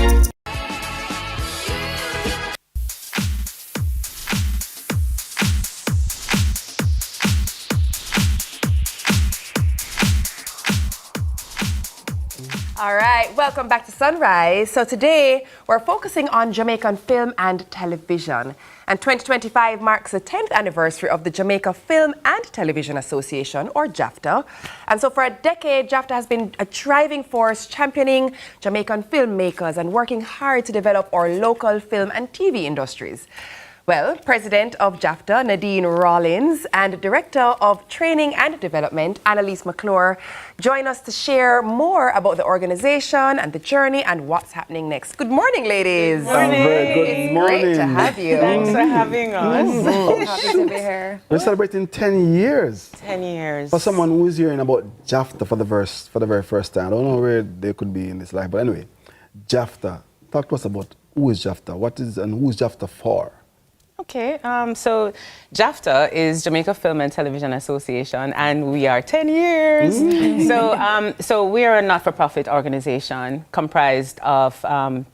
All right, welcome back to Sunrise. So today we're focusing on Jamaican film and television. And 2025 marks the 10th anniversary of the Jamaica Film and Television Association, or JAFTA. And so for a decade, JAFTA has been a driving force championing Jamaican filmmakers and working hard to develop our local film and TV industries. Well, President of JAFTA, Nadine Rollins, and Director of Training and Development, Annalise McClure, join us to share more about the organization and the journey and what's happening next. Good morning, ladies. Good morning. It's great to have you. Thanks for having us. So happy to be here. We're celebrating 10 years. 10 years. For someone who is hearing about JAFTA for the very first time, I don't know where they could be in this life, but anyway, JAFTA. Talk to us about who is JAFTA, what is and who is JAFTA for? Okay, so JAFTA is Jamaica Film and Television Association, and we are 10 years. So we are a not-for-profit organization comprised of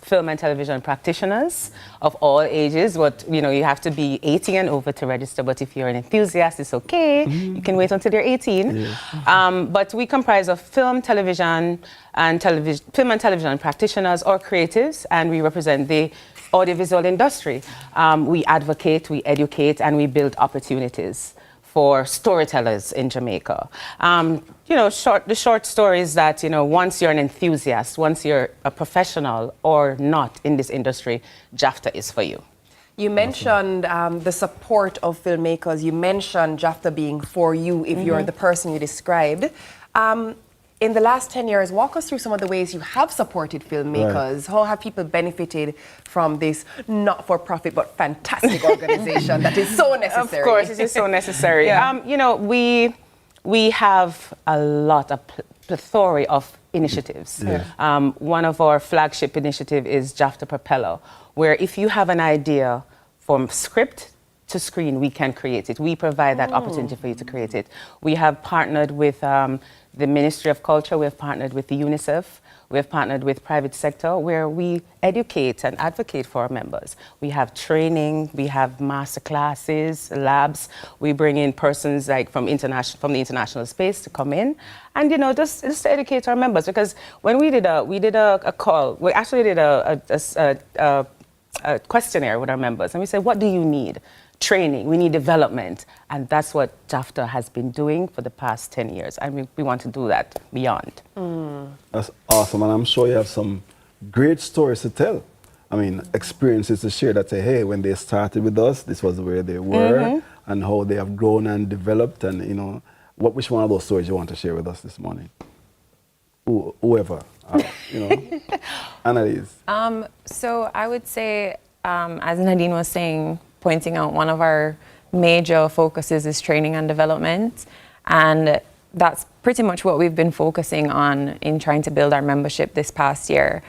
film and television practitioners of all ages. But you have to be 18 and over to register. But if you're an enthusiast, it's okay. You can wait until you're 18. Yeah. But we comprise of film, television, and television practitioners or creatives, and we represent the audiovisual industry. We advocate, we educate, and we build opportunities for storytellers in Jamaica. The short story is that, once you're an enthusiast, once you're a professional or not in this industry, JAFTA is for you. You mentioned the support of filmmakers. You mentioned JAFTA being for you if you're the person you described. In the last 10 years, walk us through some of the ways you have supported filmmakers. Right. How have people benefited from this not-for-profit but fantastic organization that is so necessary? Of course, it is so necessary. Yeah. We have a lot of plethora of initiatives. Yeah. One of our flagship initiatives is JAFTA Propeller, where if you have an idea from script to screen, we can create it. We provide that opportunity for you to create it. We have partnered with the Ministry of Culture, we have partnered with the UNICEF, we have partnered with private sector where we educate and advocate for our members. We have training, we have master classes, labs. We bring in persons like from the international space to come in and just to educate our members, because when we did a call, we actually did a questionnaire with our members, and we said, what do you need? Training, we need development, and that's what JAFTA has been doing for the past 10 years, and we want to do that beyond. That's awesome, and I'm sure you have some great stories to tell. I mean, experiences to share that say, hey, when they started with us, this was where they were, and how they have grown and developed, and which one of those stories you want to share with us this morning? Whoever, Annalise. So I would say, as Nadine was saying, pointing out, one of our major focuses is training and development, and that's pretty much what we've been focusing on in trying to build our membership this past year.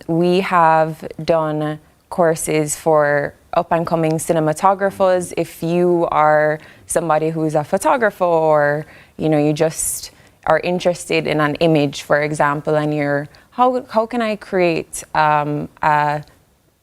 We have done courses for up-and-coming cinematographers. If you are somebody who's a photographer, or you just are interested in an image, for example, and you're, how can I create a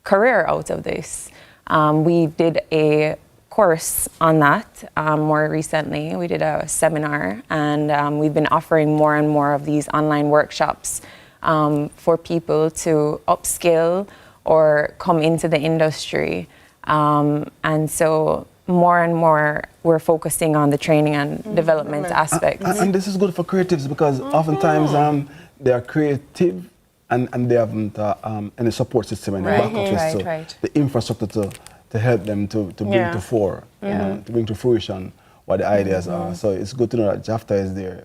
career out of this? We did a course on that more recently. We did a seminar, and we've been offering more and more of these online workshops for people to upskill or come into the industry. And so more and more we're focusing on the training and development aspects. And this is good for creatives, because oftentimes they are creative and they haven't any support system and back office, the infrastructure to help them to bring to fore, to bring to fruition what the ideas are. So it's good to know that JAFTA is there,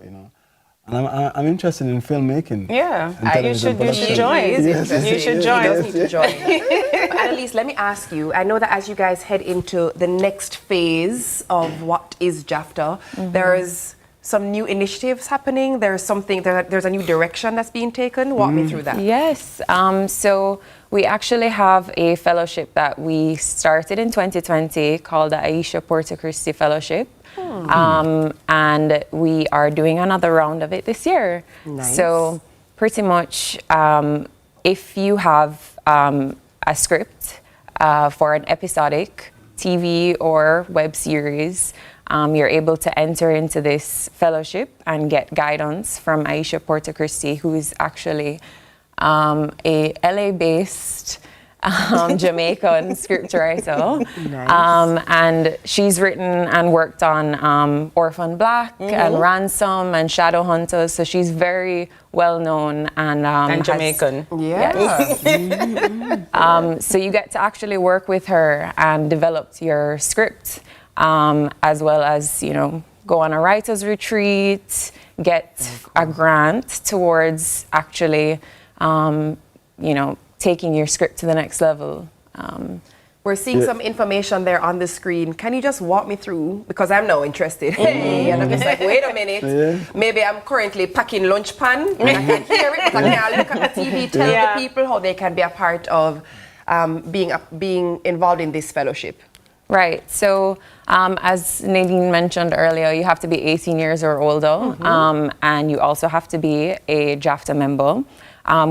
And I'm interested in filmmaking. Yeah, you should join. You should join. Yes. Annalise, let me ask you, I know that as you guys head into the next phase of what is JAFTA, there's some new initiatives happening. There's a new direction that's being taken. Walk me through that. Yes. So we actually have a fellowship that we started in 2020 called the Aisha Porter Christie Fellowship. And we are doing another round of it this year. Nice. So pretty much if you have a script for an episodic TV or web series, you're able to enter into this fellowship and get guidance from Aisha Porter Christie, who is actually a LA-based Jamaican scriptwriter. Nice. And she's written and worked on Orphan Black and Ransom and Shadowhunters, so she's very well known and Jamaican. So you get to actually work with her and develop your script, as well as, you know, go on a writer's retreat, get a grant towards actually, you know, taking your script to the next level. We're seeing some information there on the screen. Can you just walk me through? Because I'm now interested. Hey, and I'm just like, wait a minute. Maybe I'm currently packing lunch pan and I can hear it, but I can't look at the TV. Tell the people how they can be a part of being involved in this fellowship. Right. So, as Nadine mentioned earlier, you have to be 18 years or older, and you also have to be a JAFTA member,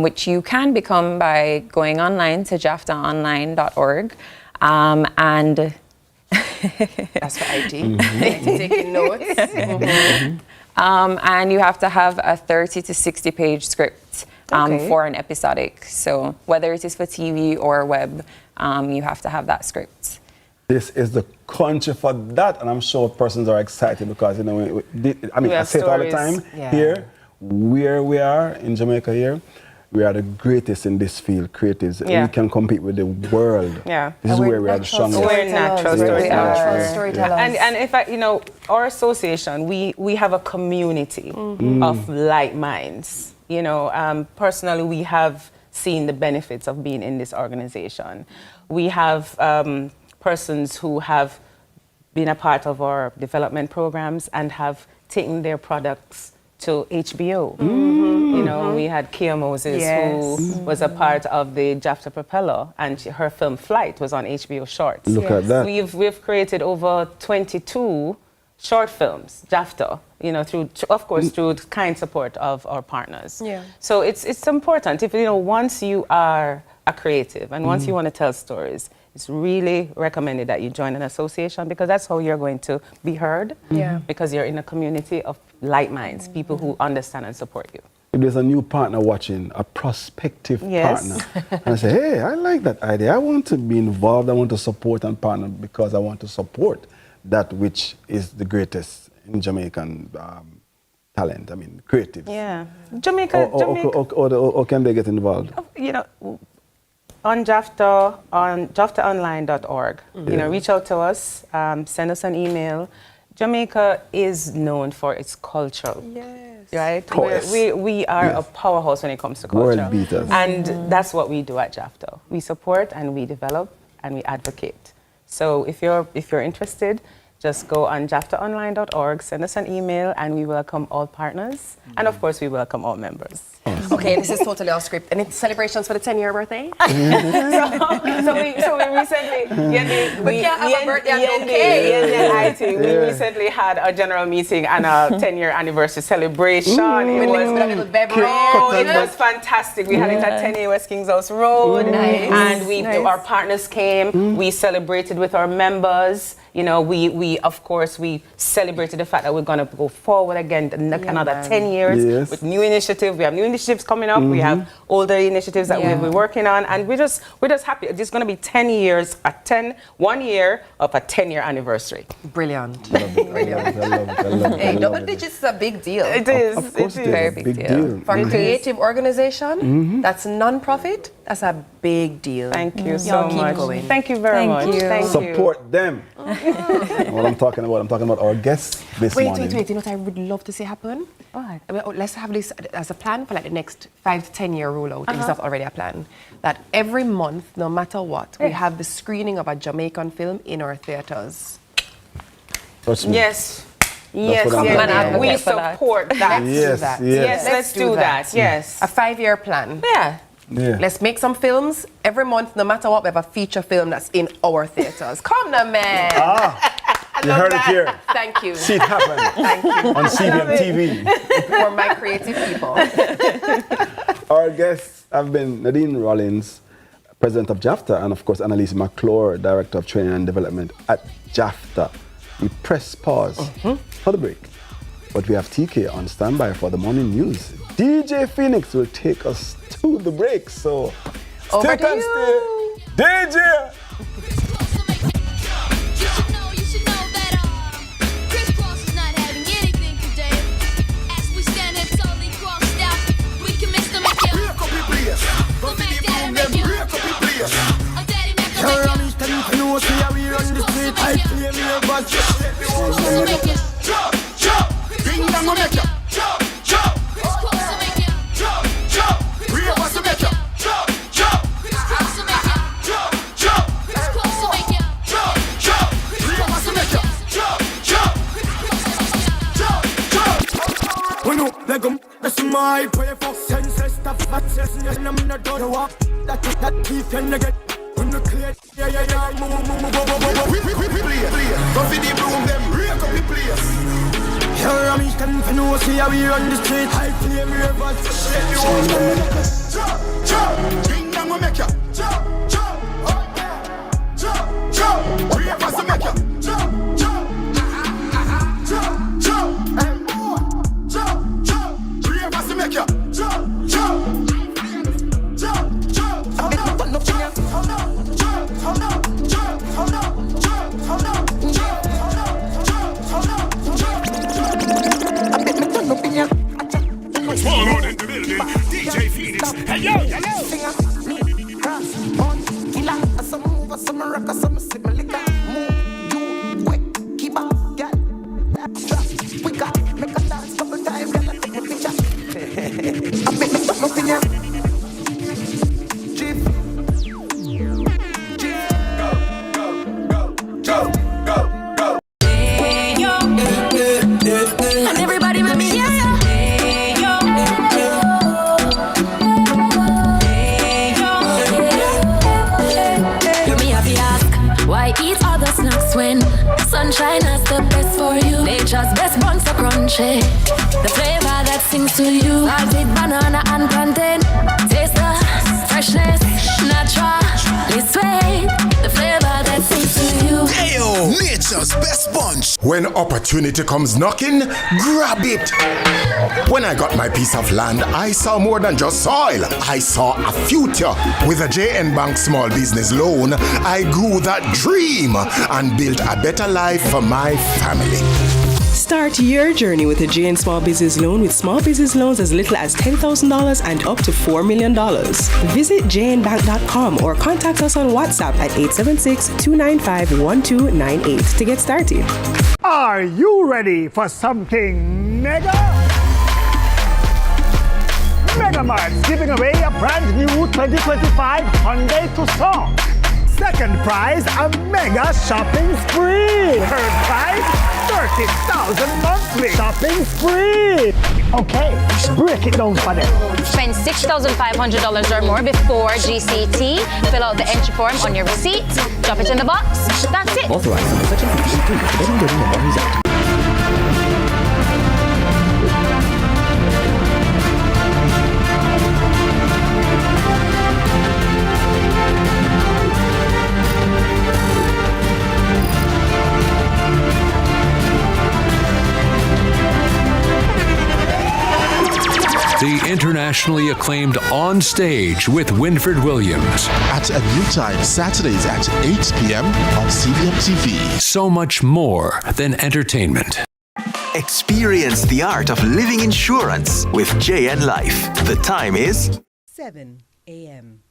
which you can become by going online to jaftaonline.org. And that's for IT. Taking notes. And you have to have a 30 to 60 page script for an episodic. So whether it is for TV or web, you have to have that script. This is the country for that, and I'm sure persons are excited because, you know, I say it all the time here, where we are in Jamaica here, we are the greatest in this field, creatives. We can compete with the world. This is where we are the strongest. We're natural storytellers. And in fact, you know, our association, we have a community of like minds. You know, personally, we have seen the benefits of being in this organization. We have persons who have been a part of our development programs and have taken their products to HBO. You know, we had Kia Moses, who was a part of the JAFTA Propeller, and her film Flight was on HBO Shorts. Look at that. We've created over 22 short films, JAFTA, you know, through the kind support of our partners. So it's important. If, you know, once you are a creative and once you want to tell stories, it's really recommended that you join an association, because that's how you're going to be heard. Because you're in a community of like minds, people who understand and support you. If there's a new partner watching, a prospective partner, and I say, hey, I like that idea. I want to be involved. I want to support and partner because I want to support that which is the greatest in Jamaican talent. I mean, creatives. Jamaica. Or can they get involved? You know, on JAFTA, on jaftaonline.org. You know, reach out to us, send us an email. Jamaica is known for its culture. Right? We are a powerhouse when it comes to culture. World beaters. And that's what we do at JAFTA. We support and we develop and we advocate. So if you're interested, just go on jaftaonline.org, send us an email, and we welcome all partners. And of course, we welcome all members. Okay, this is totally off script. Any celebrations for the 10-year birthday? so we recently, we can't have a birthday we recently had a general meeting and a 10-year anniversary celebration. It was fantastic. We had it at 10A West Kings House Road. And our partners came. We celebrated with our members. You know, we of course, we celebrated the fact that we're going to go forward again another 10 years with new initiatives. We have new initiatives coming up. We have older initiatives that we'll be working on. And we're just happy. It's going to be 10 years, 1 year of a 10-year anniversary. Brilliant. I love it. Hey, double digits is a big deal. It is. Of course it is. Very big deal. For a creative organization that's non-profit, that's a big deal. Thank you so much. Going. Thank you very much. Thank you. Support them. What I'm talking about our guests this morning. Wait. You know what I would love to see happen? Let's have this as a plan for like the next 5 to 10 year rollout. If it's not already a plan. That every month, no matter what, we have the screening of a Jamaican film in our theaters. Yes. We support that. Let's do that. Yes. A 5-year plan. Let's make some films every month, no matter what. We have a feature film that's in our theaters. Come now, man. You heard it here. Thank you. See it happen. Thank you. On CVM TV. For my creative people. Our guests have been Nadine Rollins, President of JAFTA, and of course Annalise McClure, Director of Training and Development at JAFTA. we press pause for the break. But we have TK on standby for the morning news. DJ Phoenix will take us to the break, so Over stick to and you. stay. DJ! That's my prayer for senses stuff access and I'm not gonna walk that teeth and again when the clear yeah move we play go for the broom them break up the place here I'm in stand for no see how we run the street high flame river shit you want chop bring down we make ya chop river so make ya chop make ya jump, DJ Phoenix, hey yo, Sunshine has the best for you. Nature's best buns so crunchy. The flavor that sings to you. Salted banana and plantain. Taste the freshness, naturally sweet. The flavor that sings to you. Ayo, nature's best bunch. When opportunity comes knocking, grab it. When I got my piece of land, I saw more than just soil. I saw a future. With a JN Bank small business loan, I grew that dream and built a better life for my family. Start your journey with a JN Small Business Loan with small business loans as little as $10,000 and up to $4 million. Visit jnbank.com or contact us on WhatsApp at 876-295-1298 to get started. Are you ready for something mega? Megamart's giving away a brand new 2025 Hyundai Tucson. Second prize, a mega shopping spree. Third prize, 30,000 monthly shopping spree. Okay, break it down for them. Spend $6,500 or more before GCT. Fill out the entry form on your receipt. Drop it in the box. That's it. Authorized under Section 53. The internationally acclaimed On Stage with Winford Williams. At a new time, Saturdays at 8 p.m. on CVM TV. So much more than entertainment. Experience the art of living insurance with JN Life. The time is 7 a.m.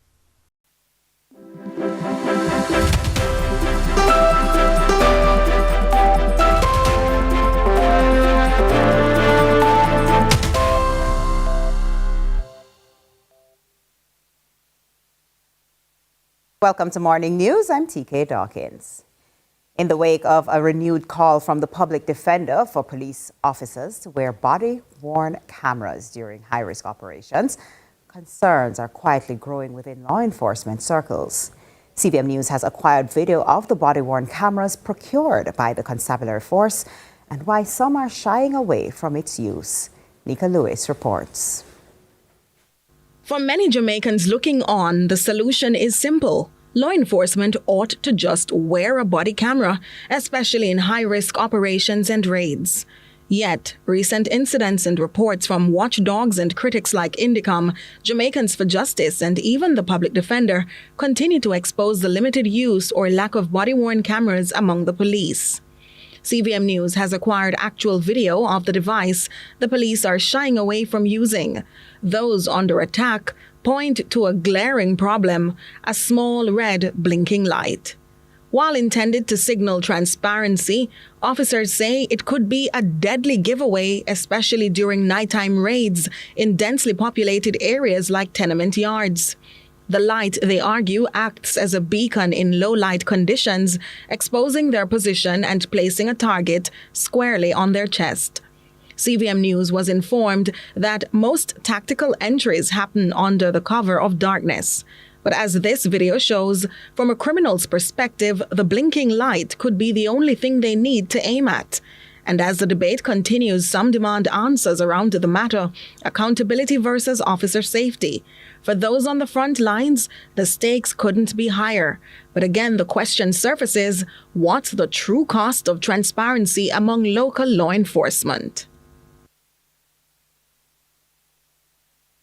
Welcome to Morning News. I'm TK Dawkins. In the wake of a renewed call from the public defender for police officers to wear body-worn cameras during high-risk operations, concerns are quietly growing within law enforcement circles. CVM News has acquired video of the body-worn cameras procured by the constabulary force and why some are shying away from its use. Nika Lewis reports. For many Jamaicans looking on, the solution is simple. law enforcement ought to just wear a body camera, especially in high-risk operations and raids. Yet, recent incidents and reports from watchdogs and critics like Indicom, Jamaicans for Justice, and even the public defender continue to expose the limited use or lack of body-worn cameras among the police. CVM News has acquired actual video of the device the police are shying away from using. Those under attack point to a glaring problem, a small red blinking light. While intended to signal transparency, officers say it could be a deadly giveaway, especially during nighttime raids in densely populated areas like tenement yards. The light, they argue, acts as a beacon in low-light conditions, exposing their position and placing a target squarely on their chest. CVM News was informed that most tactical entries happen under the cover of darkness. But as this video shows, from a criminal's perspective, the blinking light could be the only thing they need to aim at. And as the debate continues, some demand answers around the matter: accountability versus officer safety. For those on the front lines, the stakes couldn't be higher. But again, the question surfaces: what's the true cost of transparency among local law enforcement?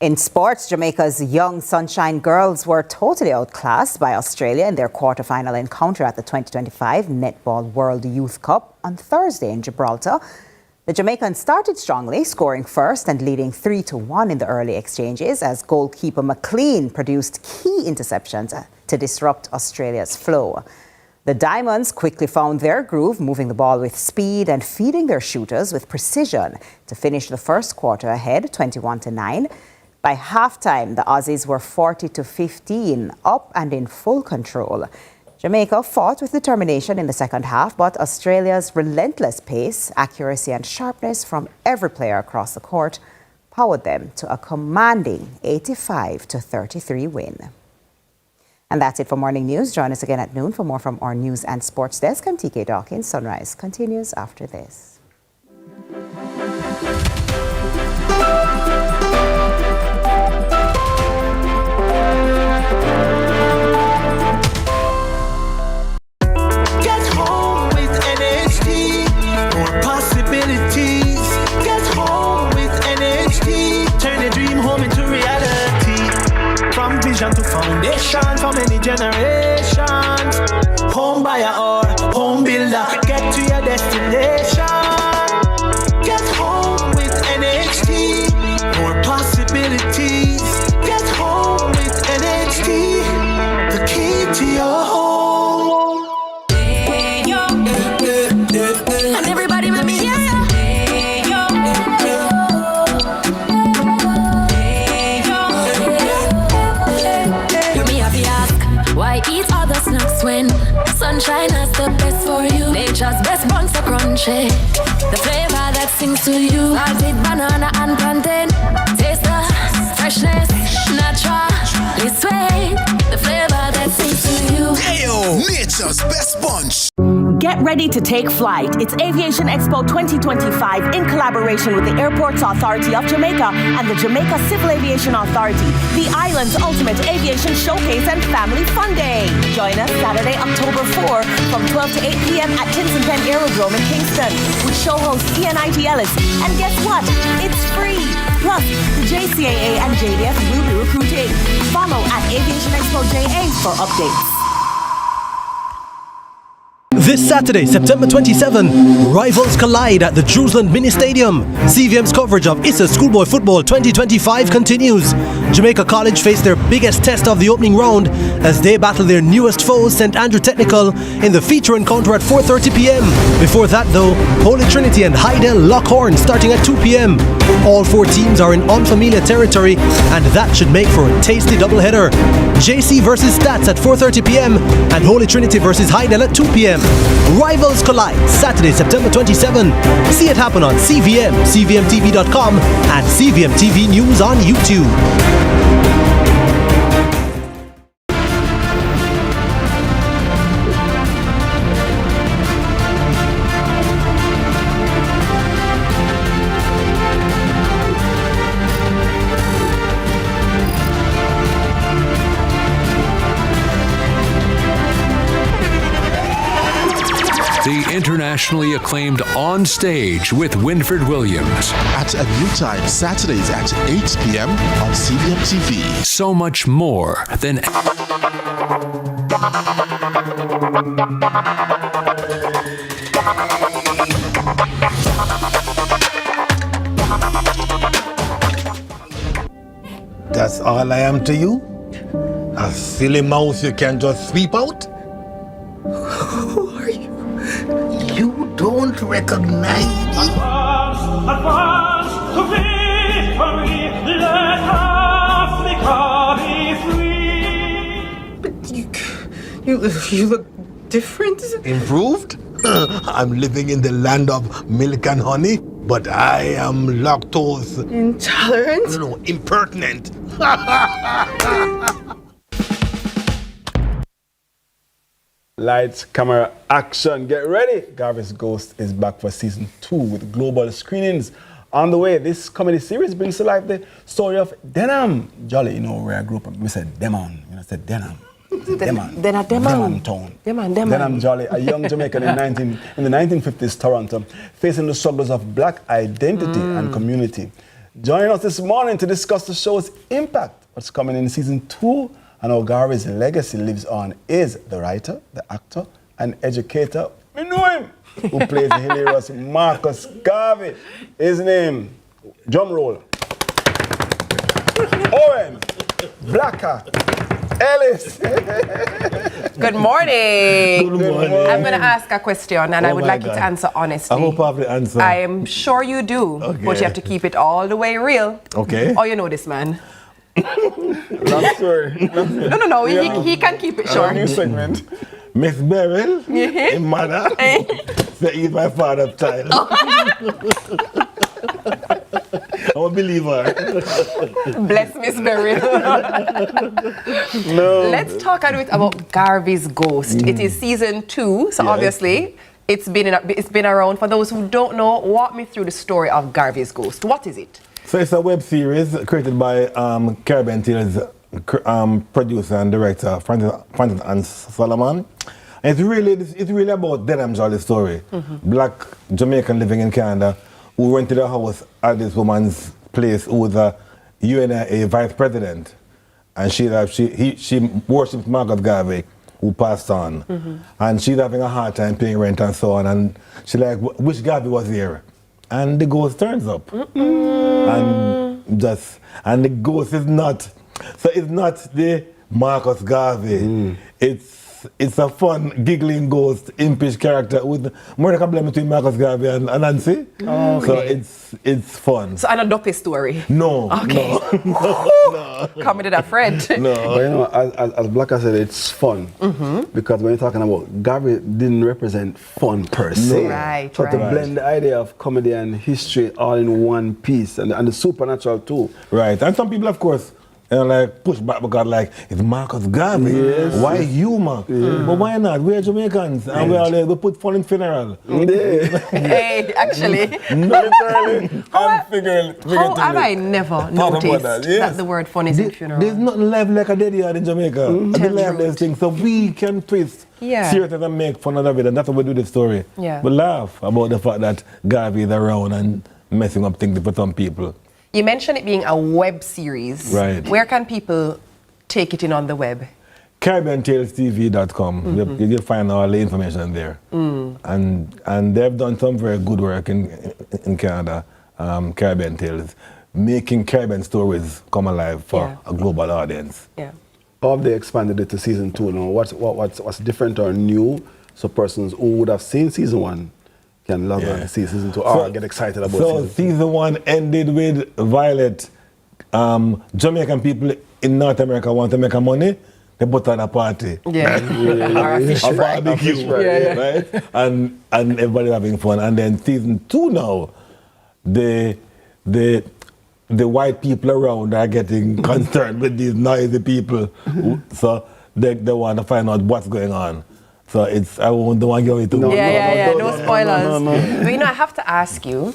In sports, Jamaica's young Sunshine Girls were totally outclassed by Australia in their quarter-final encounter at the 2025 Netball World Youth Cup on Thursday in Gibraltar. The Jamaicans started strongly, scoring first and leading 3-1 in the early exchanges as goalkeeper McLean produced key interceptions to disrupt Australia's flow. The Diamonds quickly found their groove, moving the ball with speed and feeding their shooters with precision to finish the first quarter ahead, 21-9. By halftime, the Aussies were 40-15, up and in full control. Jamaica fought with determination in the second half, but Australia's relentless pace, accuracy and sharpness from every player across the court powered them to a commanding 85-33 win. And that's it for Morning News. Join us again at noon for more from our news and sports desk. I'm TK Dawkins. Sunrise continues after this. To foundation for many generations. Home buyer or home builder, get to your destination. Get home with NHT. More possibilities. Get home with NHT. The key to your home. And everybody with me, yeah. When sunshine has the best for you, nature's best buns are crunchy. The flavor that sings to you, salted banana and plantain. Taste the freshness, naturally sweet. The flavor that sings to you. Ayo, nature's best bunch. Get ready to take flight. It's Aviation Expo 2025 in collaboration with the Airports Authority of Jamaica and the Jamaica Civil Aviation Authority, the island's ultimate aviation showcase and family fun day. Join us Saturday, October 4 from 12 to 8 p.m. at Tinson Penn Aerodrome in Kingston with show host Ellis. And guess what? It's free. Plus, the JCAA and JDF will be recruiting. Follow at Aviation Expo JA for updates. This Saturday, September 27, rivals collide at the Jerusalem Mini Stadium. CVM's coverage of ISSA Schoolboy Football 2025 continues. Jamaica College face their biggest test of the opening round as they battle their newest foes, St. Andrew Technical, in the feature encounter at 4:30 p.m. Before that though, Holy Trinity and Hydel lock horns starting at 2 p.m. All four teams are in unfamiliar territory and that should make for a tasty doubleheader. JC versus Stats at 4:30 p.m. and Holy Trinity versus Hydel at 2 p.m. Rivals collide Saturday, September 27. See it happen on CVM, CVMTV.com and CVM TV News on YouTube. internationally acclaimed On Stage with Winford Williams. At a new time, Saturdays at 8 p.m. on CVM TV. So much more than... That's all I am to you? A silly mouse you can just sweep out? Who are you? You don't recognize me. Advance to victory, let Africa be free. You look different. Improved? I'm living in the land of milk and honey, but I am lactose Intolerant? No, impertinent. Lights, camera, action, get ready. Garvey's Ghost is back for season 2 with global screenings on the way. This comedy series brings to life the story of Denham Jolly. You know, where I grew up, we said Demon. You know, I said Denham. Denham town. Denham Jolly, a young Jamaican in the 1950s Toronto, facing the struggles of black identity and community. Joining us this morning to discuss the show's impact, what's coming in season 2, and how Garvey's legacy lives on, is the writer, the actor, and educator. We know him, who plays the hilarious Marcus Garvey. His name, drum roll. Owen Blacker Ellis. Good morning. Good morning. I'm going to ask a question, and I would like you to answer honestly. I hope I have the answer. I am sure you do, but you have to keep it all the way real. Okay. Oh, you know this man. Long story. No. He can keep it short. New segment. Miss Beryl, his mother, say he's my father's child. I'm a believer. Bless Miss Beryl. No. Let's talk a bit about Garvey's Ghost. It is season 2, so obviously it's been around. For those who don't know, walk me through the story of Garvey's Ghost. What is it? So it's a web series created by Caribbean Tales producer and director Francis and Solomon. And it's really about Denham Jolly's story. Black Jamaican living in Canada who rented a house at this woman's place who was a UNIA vice president. And she worships Marcus Garvey, who passed on. And she's having a hard time paying rent and so on. And she like, which Garvey was here? And the ghost turns up. And the ghost is not, so it's not the Marcus Garvey. It's a fun, giggling ghost, impish character with more like a blend between Marcus Garvey and Nancy. Okay. So it's fun. So, an dopey story? No. Okay. No. Come with a friend. No. But you know, as Blacker said, it's fun. Because when you're talking about Garvey, didn't represent fun per se. Right, So to blend the idea of comedy and history all in one piece, and the supernatural too. Right. And some people, of course, like push back because like it's Marcus Garvey. Yes. Why humor? But why not? We're Jamaicans and we put fun in funeral. Hey, actually. Literally. How have I never noticed that the word fun is in funeral? There's nothing live like a dead yard in Jamaica. The live thing. So we can twist seriousness and make fun of it, and that's what we do the story. Yeah. We laugh about the fact that Garvey is around and messing up things for some people. You mentioned it being a web series. Right. Where can people take it in on the web? CaribbeanTalesTV.com. You'll find all the information there. And they've done some very good work in Canada, Caribbean Tales, making Caribbean stories come alive for a global audience. Yeah. How have they expanded it to season 2 now? What's different or new, so persons who would have seen season 1 can log on to see season 2 or get excited about season 2? So season 1 ended with Violet. Jamaican people in North America want to make a money, they put on a party. Yeah. Or a fish fry. barbecue. Right? And everybody having fun. And then season 2 now, the white people around are getting concerned with these noisy people. So they want to find out what's going on. So I don't want to go into No spoilers. But you know, I have to ask you,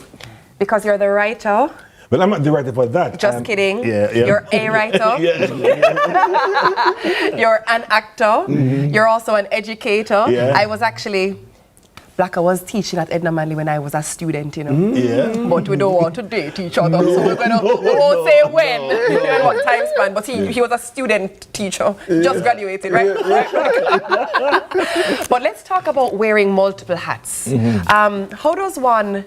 because you're the writer. Well, I'm not the writer for that. Just kidding. Yeah. You're a writer. You're an actor. You're also an educator. Yeah. I was actually Blacka was teaching at Edna Manley when I was a student, you know. Yeah. But we don't want to date each other, so we won't say when, and what time span. But he was a student teacher, just graduated, right? But let's talk about wearing multiple hats. How does one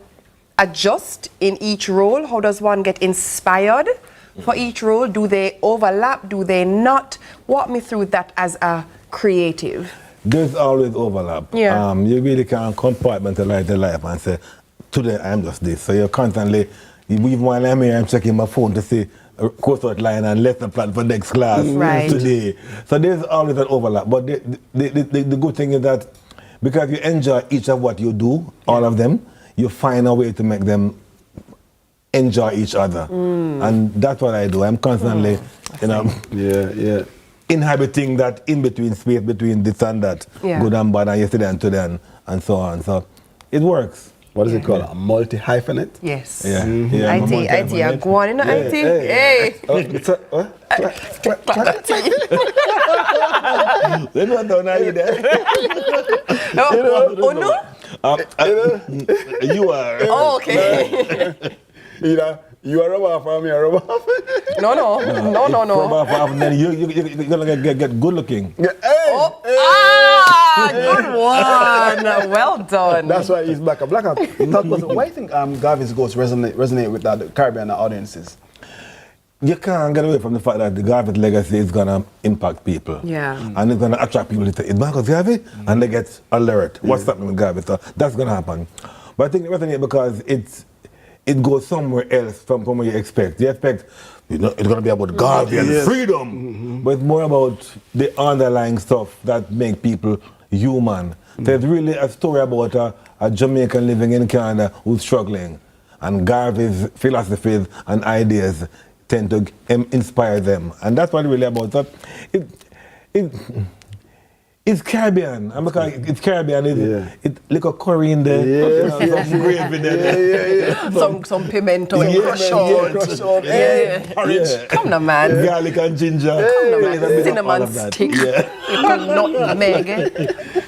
adjust in each role? How does one get inspired for each role? Do they overlap? Do they not? Walk me through that as a creative. There's always overlap. Yeah. You really can't compartmentalize the life and say, today I'm just this. So you're constantly, even while I'm here, I'm checking my phone to see a course outline and lesson plan for next class today. So there's always an overlap. But the good thing is that because you enjoy each of what you do, all of them, you find a way to make them enjoy each other. And that's what I do. I'm constantly, inhabiting that in-between space between this and that, good and bad, and yesterday and today, and so on. So it works. What is it called? A multi-hyphenate? Yes. Yeah. IT, I go on in the IT. Hey. They don't know now you there. Oh, no? You are. Oh, okay. You are rub off and me a rub off. No. Rub off and then you're going to get good looking. Yeah. Good one. Well done. That's why he's Blacka. Why do you think Garvey's Ghost resonate with the Caribbean audiences? You can't get away from the fact that the Garvey legacy is going to impact people. Yeah. And it's going to attract people to say, it's Marcus Garvey? And they get alert. What's happening with Garvey? So that's going to happen. But I think it resonates because it goes somewhere else from what you expect. You expect it's going to be about Garvey and freedom. But it's more about the underlying stuff that make people human. There's really a story about a Jamaican living in Canada who's struggling. And Garvey's philosophies and ideas tend to inspire them. And that's what it's really about. So it's Caribbean. And because it's Caribbean, it's like a curry in there, some gravy there. Some pimento and crush out. Porridge. Come on, man. Garlic and ginger. Come on, man. Cinnamon stick. Nutmeg.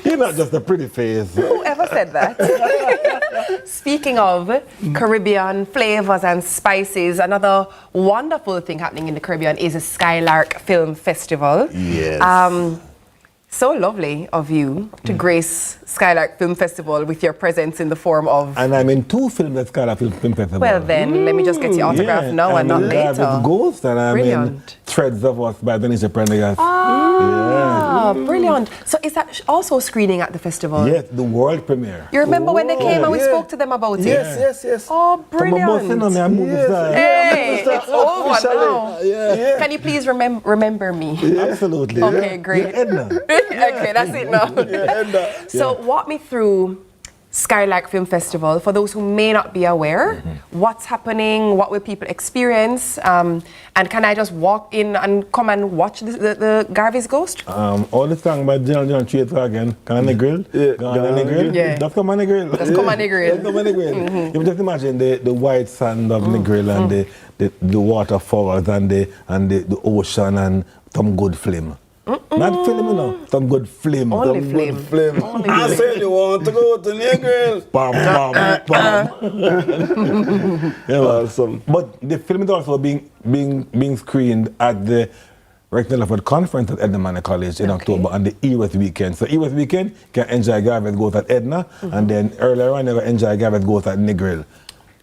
You're not just a pretty face. Whoever said that? Speaking of Caribbean flavors and spices, another wonderful thing happening in the Caribbean is a Skylark Film Festival. Yes. So lovely of you to grace Skylark Film Festival with your presence in the form of... And I'm in 2 films at Skylark Film Festival. Well then, let me just get your autograph now and not later. Ghost, and I'm in Threads of Us by Denisha Prendergast. Brilliant. So is that also screening at the festival? Yes, the world premiere. You remember when they came and we spoke to them about it? Yes. Oh, brilliant. Hey, it's over now. Can you please remember me? Absolutely. Okay, great. Okay, that's it now. So walk me through Skylark Film Festival. For those who may not be aware, what's happening, what will people experience, and can I just walk in and come and watch the Garvey's Ghost? All the song by General Theatre again. Can I grill? Yeah. Just come on the grill. Just come on the grill. You just imagine the white sand of the grill and the waterfalls and the ocean and some good film. Not film, you know. Some good film. Only film. I said you want to go to the grill. Awesome. But the film is also being screened at the Rector Laford Conference at Edna Manor College in October on the EWES weekend. So EWES weekend, you can enjoy Garvey's Ghost at Edna, and then earlier on you can enjoy Garvey's Ghost at Negril.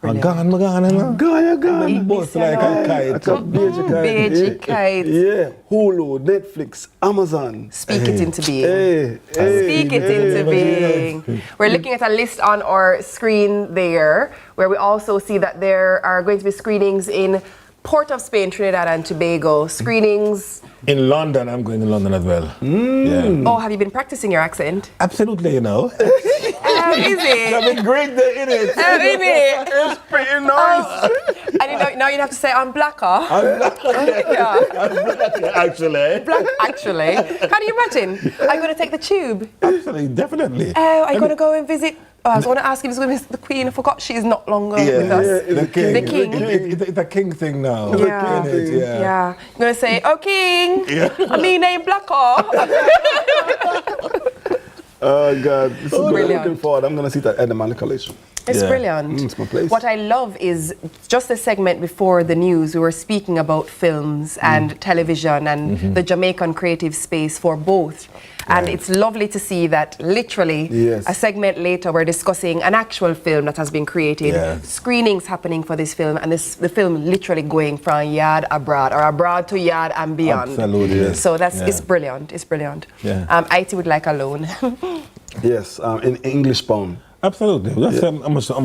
I'm gone. Both like a kite. Beige kite. Yeah. Hulu, Netflix, Amazon. Speak it into being. Speak it into being. We're looking at a list on our screen there, where we also see that there are going to be screenings in Port of Spain, Trinidad and Tobago. Screenings. In London, I'm going to London as well. Yeah. Oh, have you been practicing your accent? Absolutely, you know. Is it? I've been great there, innit? It's pretty nice. And now you have to say, I'm blacker. I'm blacker. Actually. Black, actually. Can you imagine? Are you going to take the tube? Absolutely, definitely. Are you going to go and visit? I was going to ask if it's going to visit the Queen. I forgot she's not longer with us. The king. The king. It's a king thing now. Yeah. Yeah. I'm going to say, oh, king. I mean, name blacker. Oh, God. This is Brilliant. looking forward. I'm going to see that at the College. It's brilliant. It's my place. What I love is just a segment before the news, we were speaking about films and television and the Jamaican creative space for both. And it's lovely to see that literally a segment later we're discussing an actual film that has been created, screenings happening for this film, and the film literally going from yard abroad or abroad to yard and beyond. Absolutely, yes. So that's it's brilliant. It's brilliant. Yeah. IT would like a loan. Yes, in English pound. Absolutely. That's almost on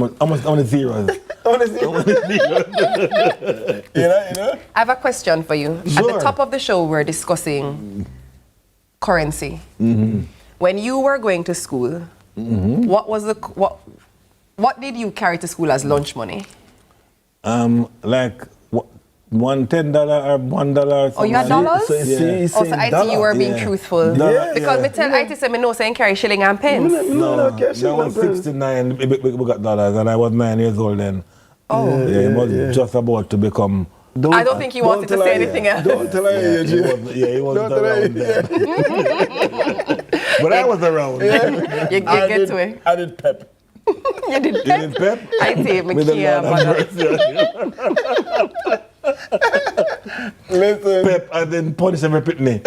the zeros. On the zeros. You know? I have a question for you. Sure. At the top of the show, we're discussing currency. When you were going to school, what was what did you carry to school as lunch money? Like $1 $10 or $1. Oh, you had dollars? So I think you were being truthful. Because me tell IT say me know saying carry shilling and pence. No, that was 69. We got dollars, and I was 9 years old then. Oh. Yeah, it was just about to become. I don't think he wanted to say anything else. Don't tell her age. He wasn't around then. But I was around. You get to it. I did pep. You did pep? You did pep? I did. Listen. Pep, I didn't punish every pitney.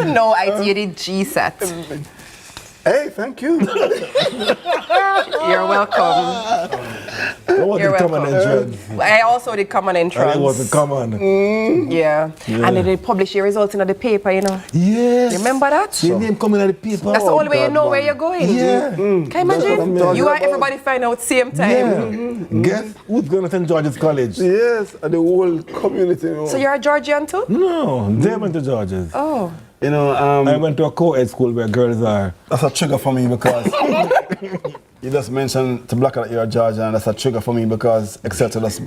No, IT, you did GSAT. Hey, thank you. You're welcome. You're welcome. I also did common entrance. And it wasn't common. Yeah. And they publish your results in the paper, you know. Yes. Remember that? Your name coming in the paper. That's the only way you know where you're going. Yeah. Can you imagine? You and everybody find out same time. Yeah. Guess who's going to St. George's College? Yes, and the whole community. You know. So you're a Georgian too? No, they went to George's. Oh. You know, I went to a co-ed school where girls are. That's a trigger for me because you just mentioned to black out you're a Georgian, and that's a trigger for me because Exeter just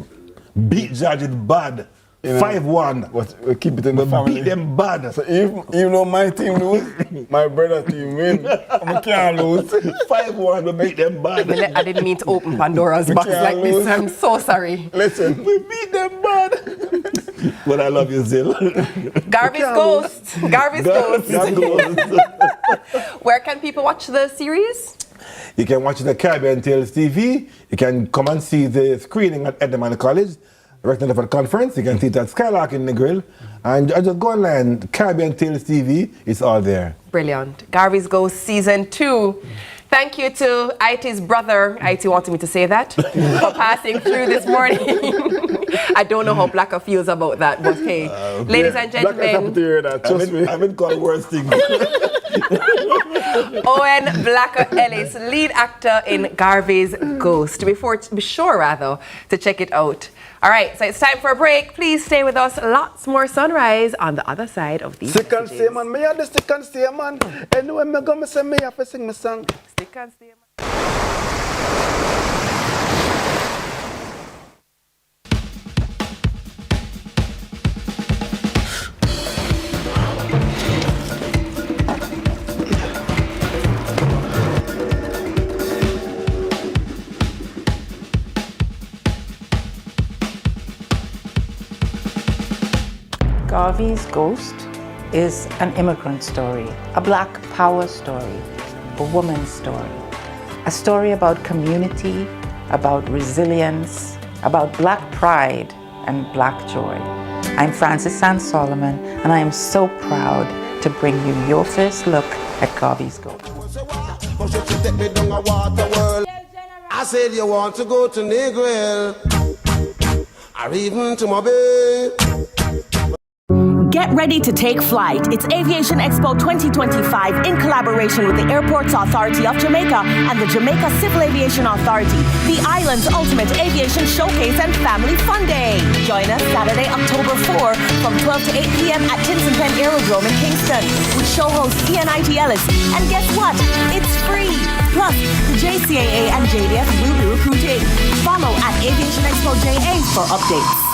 beat Georgia bad. 5-1. But we keep it in the family. Beat them bad. So even though my team lose, my brother team win. I can't lose. 5-1, we beat them bad. I didn't mean to open Pandora's box like this. I'm so sorry. Listen, we beat them bad. But I love you still. Garvey's Ghost. Garvey's Ghost. Where can people watch the series? You can watch it at Caribbean Tales TV. You can come and see the screening at Edinburgh College. Right now for the conference, you can see it at Skylark in the Grill. And just go online, Caribbean Tales TV, it's all there. Brilliant. Garvey's Ghost Season 2. Thank you to IT's brother, IT wanted me to say that, for passing through this morning. I don't know how Blacker feels about that, but hey, ladies and gentlemen. I've been called worse things. Owen Blacker Ellis, lead actor in Garvey's Ghost. Be sure to check it out. All right, so it's time for a break. Please stay with us. Lots more sunrise on the other side of these Stick and stay, man. Me have the stick and stay, man. Anyway, me go, me say me have to sing my song. Stick and stay, man. Garvey's Ghost is an immigrant story, a black power story, a woman's story, a story about community, about resilience, about black pride and black joy. I'm Frances Sands Solomon, and I am so proud to bring you your first look at Garvey's Ghost. I said you want to go to Negril, or even to Mobile. Get ready to take flight. It's Aviation Expo 2025 in collaboration with the Airports Authority of Jamaica and the Jamaica Civil Aviation Authority, the island's ultimate aviation showcase and family fun day. Join us Saturday, October 4 from 12 to 8 p.m. at Tinson Pen Aerodrome in Kingston with show host ENIT Ellis. And guess what? It's free. Plus, the JCAA and JDF will be recruiting. Follow at Aviation Expo JA for updates.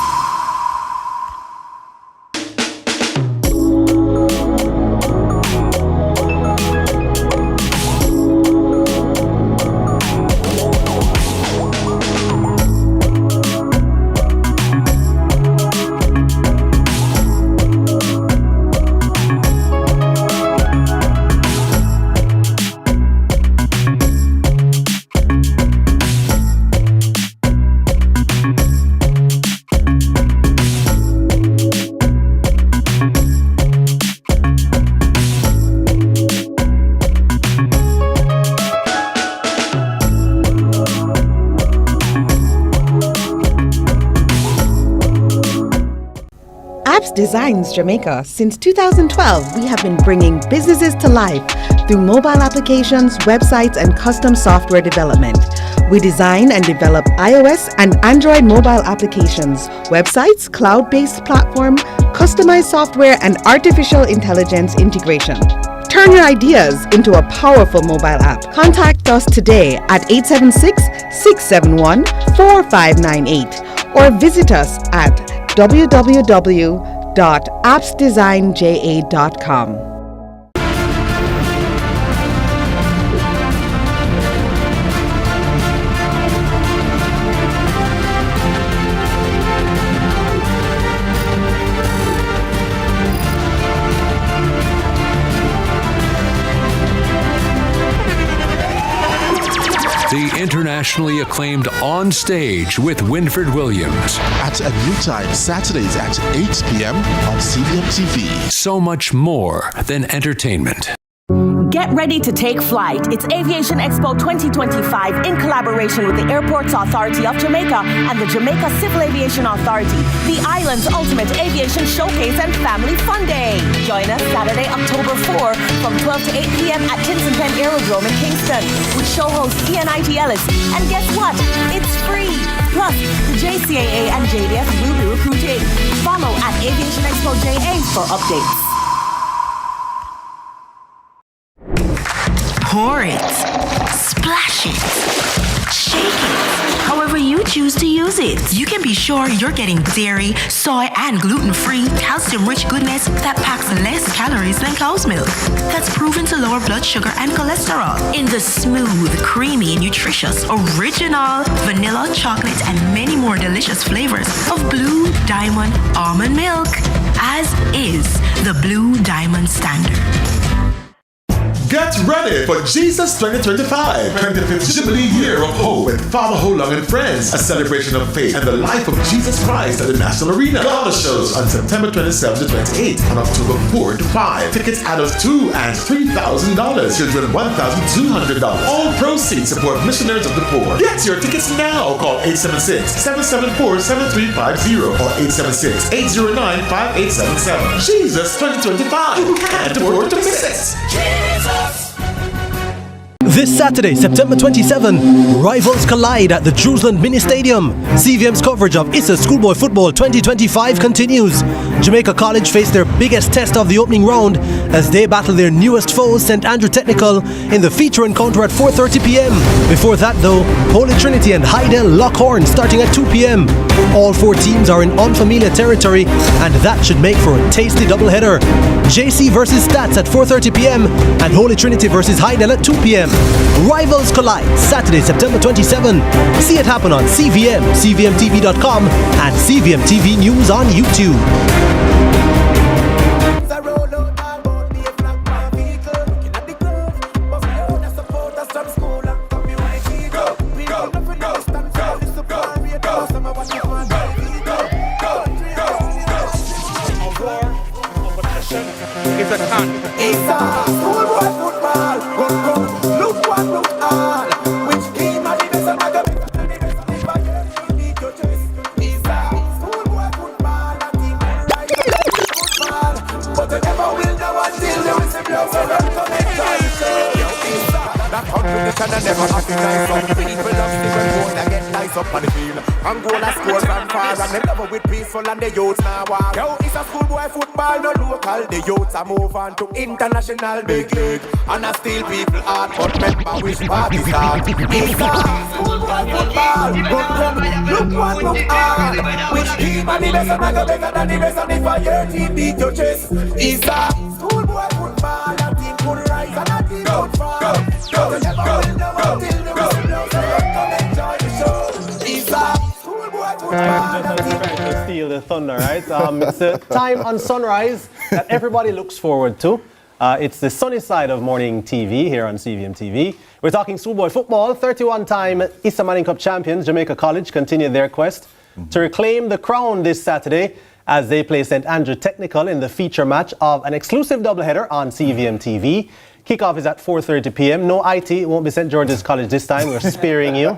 Apps Designs Jamaica. Since 2012, we have been bringing businesses to life through mobile applications, websites, and custom software development. We design and develop iOS and Android mobile applications, websites, cloud-based platform, customized software, and artificial intelligence integration. Turn your ideas into a powerful mobile app. Contact us today at 876-671-4598 or visit us at www.appsdesignja.com. The internationally acclaimed On Stage with Winfred Williams. At a new time, Saturdays at 8 p.m. on CVM TV. So much more than entertainment. Get ready to take flight. It's Aviation Expo 2025 in collaboration with the Airports Authority of Jamaica and the Jamaica Civil Aviation Authority, the island's ultimate aviation showcase and family fun day. Join us Saturday, October 4 from 12 to 8 p.m. at Tinson Penn Aerodrome in Kingston with show host ENIT Ellis. And guess what? It's free. Plus, the JCAA and JDF will be recruiting. Follow at Aviation Expo JA for updates. Pour it, splash it, shake it, however you choose to use it. You can be sure you're getting dairy, soy, and gluten-free, calcium-rich goodness that packs less calories than cow's milk. That's proven to lower blood sugar and cholesterol in the smooth, creamy, nutritious, original, vanilla, chocolate, and many more delicious flavors of Blue Diamond almond milk, as is the Blue Diamond Standard. Get ready for Jesus 2025, 25th Jubilee Year of Hope with Father Holong and Friends, a celebration of faith and the life of Jesus Christ at the National Arena. Gala shows on September 27 to 28 and October 4 to 5. Tickets adults $2,000 and $3,000, children $1,200. All proceeds support missionaries of the poor. Get your tickets now. Call 876-774-7350 or 876-809-5877. Jesus 2025. You can't afford to miss it. This Saturday, September 27, rivals collide at the Jerusalem Mini Stadium. CVM's coverage of ISA Schoolboy Football 2025 continues. Jamaica College face their biggest test of the opening round as they battle their newest foes, St. Andrew Technical, in the feature encounter at 4:30 p.m. Before that though, Holy Trinity and Hydel lock horns starting at 2 p.m. All four teams are in unfamiliar territory and that should make for a tasty doubleheader. JC versus Stats at 4:30 p.m. and Holy Trinity versus Hydel at 2 p.m. Rivals collide Saturday, September 27. See it happen on CVM, CVMTV.com, and CVM TV News on YouTube. And the youths now walk. Yo, it's a schoolboy football, no local. The youths are move on to international big league. And I still people hard, but remember which party start. It's a schoolboy football. Look one, look all. Which team and the best and I go better than the rest. And if a your team beat your chest, it's a schoolboy football. That team could rise and that team could fall. Go. Till the whistle blows, so come enjoy the show. It's a schoolboy football. To steal the thunder, right? It's a time on sunrise that everybody looks forward to. It's the sunny side of morning TV here on CVM TV. We're talking schoolboy football. 31-time ISA Manning Cup champions Jamaica College continue their quest to reclaim the crown this Saturday as they play St. Andrew Technical in the feature match of an exclusive doubleheader on CVM TV. Kickoff is at 4:30 p.m. No IT, it won't be St. George's College this time. We're sparing you.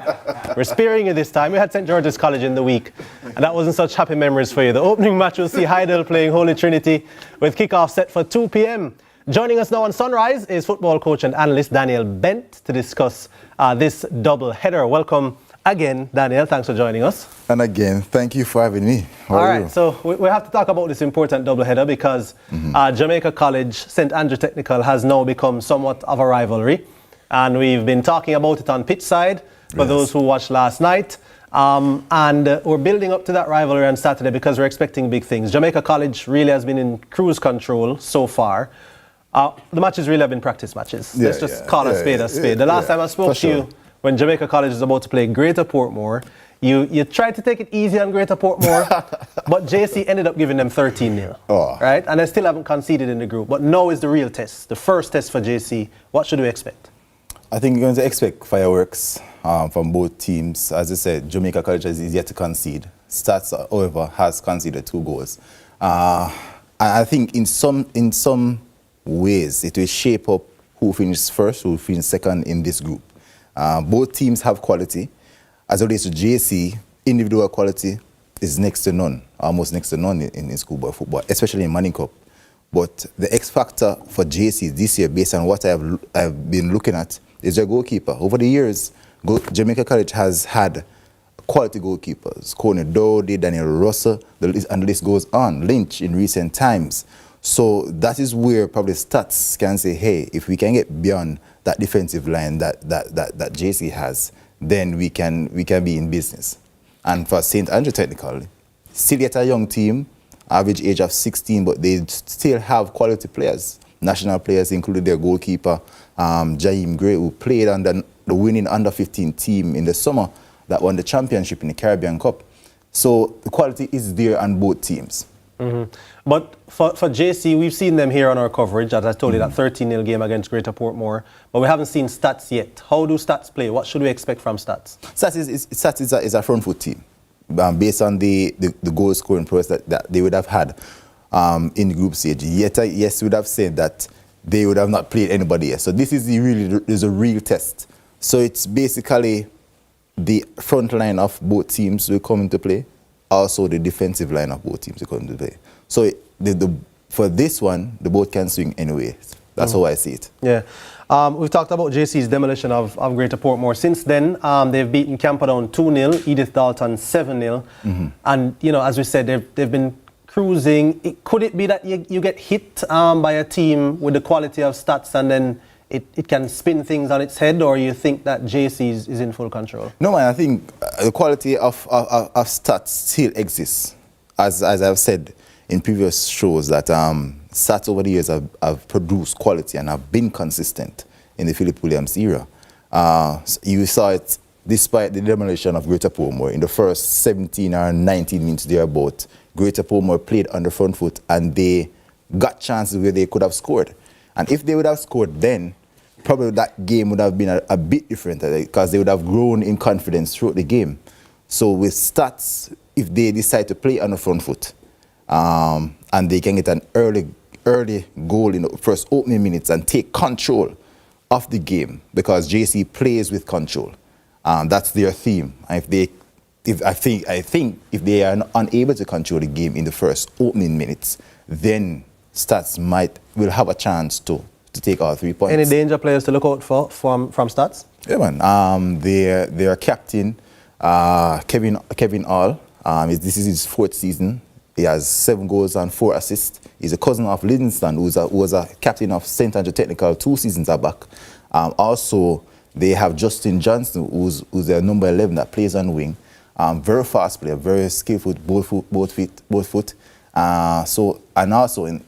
We're sparing you this time. We had St. George's College in the week, and that wasn't such happy memories for you. The opening match will see Hydel playing Holy Trinity with kickoff set for 2 p.m. Joining us now on Sunrise is football coach and analyst Davina Bennett to discuss this double header. Welcome again, Daniel. Thanks for joining us. And again, thank you for having me. How All are right, you? so we have to talk about this important doubleheader because Jamaica College, St. Andrew Technical has now become somewhat of a rivalry. And we've been talking about it on pitch side for those who watched last night. And we're building up to that rivalry on Saturday because we're expecting big things. Jamaica College really has been in cruise control so far. The matches really have been practice matches. Let's just call a spade a spade. The last time I spoke to you, when Jamaica College was about to play Greater Portmore, you tried to take it easy on Greater Portmore, but JC ended up giving them 13-0, right? And they still haven't conceded in the group. But now is the real test, the first test for JC. What should we expect? I think you're going to expect fireworks from both teams. As I said, Jamaica College is yet to concede. Stats, however, has conceded 2 goals. I think in some ways it will shape up who finishes first, who finishes second in this group. Both teams have quality. As it relates to JC, individual quality is next to none, almost next to none in schoolboy football, especially in Manning Cup. But the X factor for JC this year, based on what I've been looking at, is their goalkeeper. Over the years, Jamaica College has had quality goalkeepers. Coney Dowdy, Daniel Russell, and the list goes on. Lynch in recent times. So that is where probably stats can say, hey, if we can get beyond that defensive line that JC has, then we can be in business. And for St. Andrew Technical, still yet a young team, average age of 16, but they still have quality players, national players, including their goalkeeper, Jaheim Gray, who played under the winning under-15 team in the summer that won the championship in the Caribbean Cup. So the quality is there on both teams. But for JC, we've seen them here on our coverage, as I told you, that 13-0 game against Greater Portmore, but we haven't seen stats yet. How do stats play? What should we expect from stats? Stats is a front foot team, based on the goal scoring process that they would have had in the group stage. Yet, yes, we would have said that they would have not played anybody else. So this is a real test. So it's basically the front line of both teams will come into play. Also, the defensive line of both teams will come into play. So for this one, the boat can swing anyway. That's how I see it. Yeah. We've talked about JC's demolition of Greater Portmore. Since then, they've beaten Camperdown 2-0, Edith Dalton 7-0. And, you know, as we said, they've been cruising. Could it be that you get hit by a team with the quality of stats and then it can spin things on its head, or you think that JC is in full control? No, man, I think the quality of stats still exists. As I've said in previous shows, that stats over the years have produced quality and have been consistent in the Philip Williams era. You saw it despite the demolition of Greater Portmore. In the first 17 or 19 minutes thereabout, Greater Portmore played on the front foot and they got chances where they could have scored. And if they would have scored then, probably that game would have been a bit different because they would have grown in confidence throughout the game. So with stats, if they decide to play on the front foot and they can get an early goal in the first opening minutes and take control of the game, because JC plays with control, that's their theme. And I think if they are unable to control the game in the first opening minutes, then stats will have a chance to take all 3 points. Any danger players to look out for from stats? Yeah, man. Their captain, Kevin Hall, this is his 4th season. He has 7 goals and 4 assists. He's a cousin of Livingston, who was a captain of St. Andrew Technical 2 seasons back. Also, they have Justin Johnson, who's their number 11 that plays on wing. Very fast player, very skillful, both foot. And also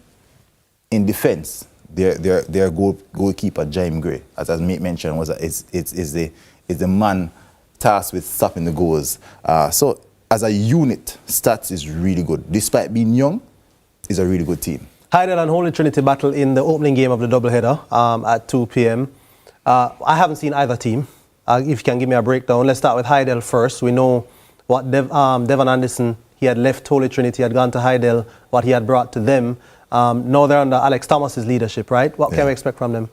in defense, their goalkeeper, Jaheim Gray, as I mentioned, is the man tasked with stopping the goals. So as a unit, Stats is really good. Despite being young, it's a really good team. Hydel and Holy Trinity battle in the opening game of the doubleheader at 2 p.m. I haven't seen either team. If you can give me a breakdown, let's start with Hydel first. We know what Devon Anderson He had left Holy Trinity, had gone to Hydel, what he had brought to them. Now they're under Alex Thomas's leadership, right? What can we expect from them?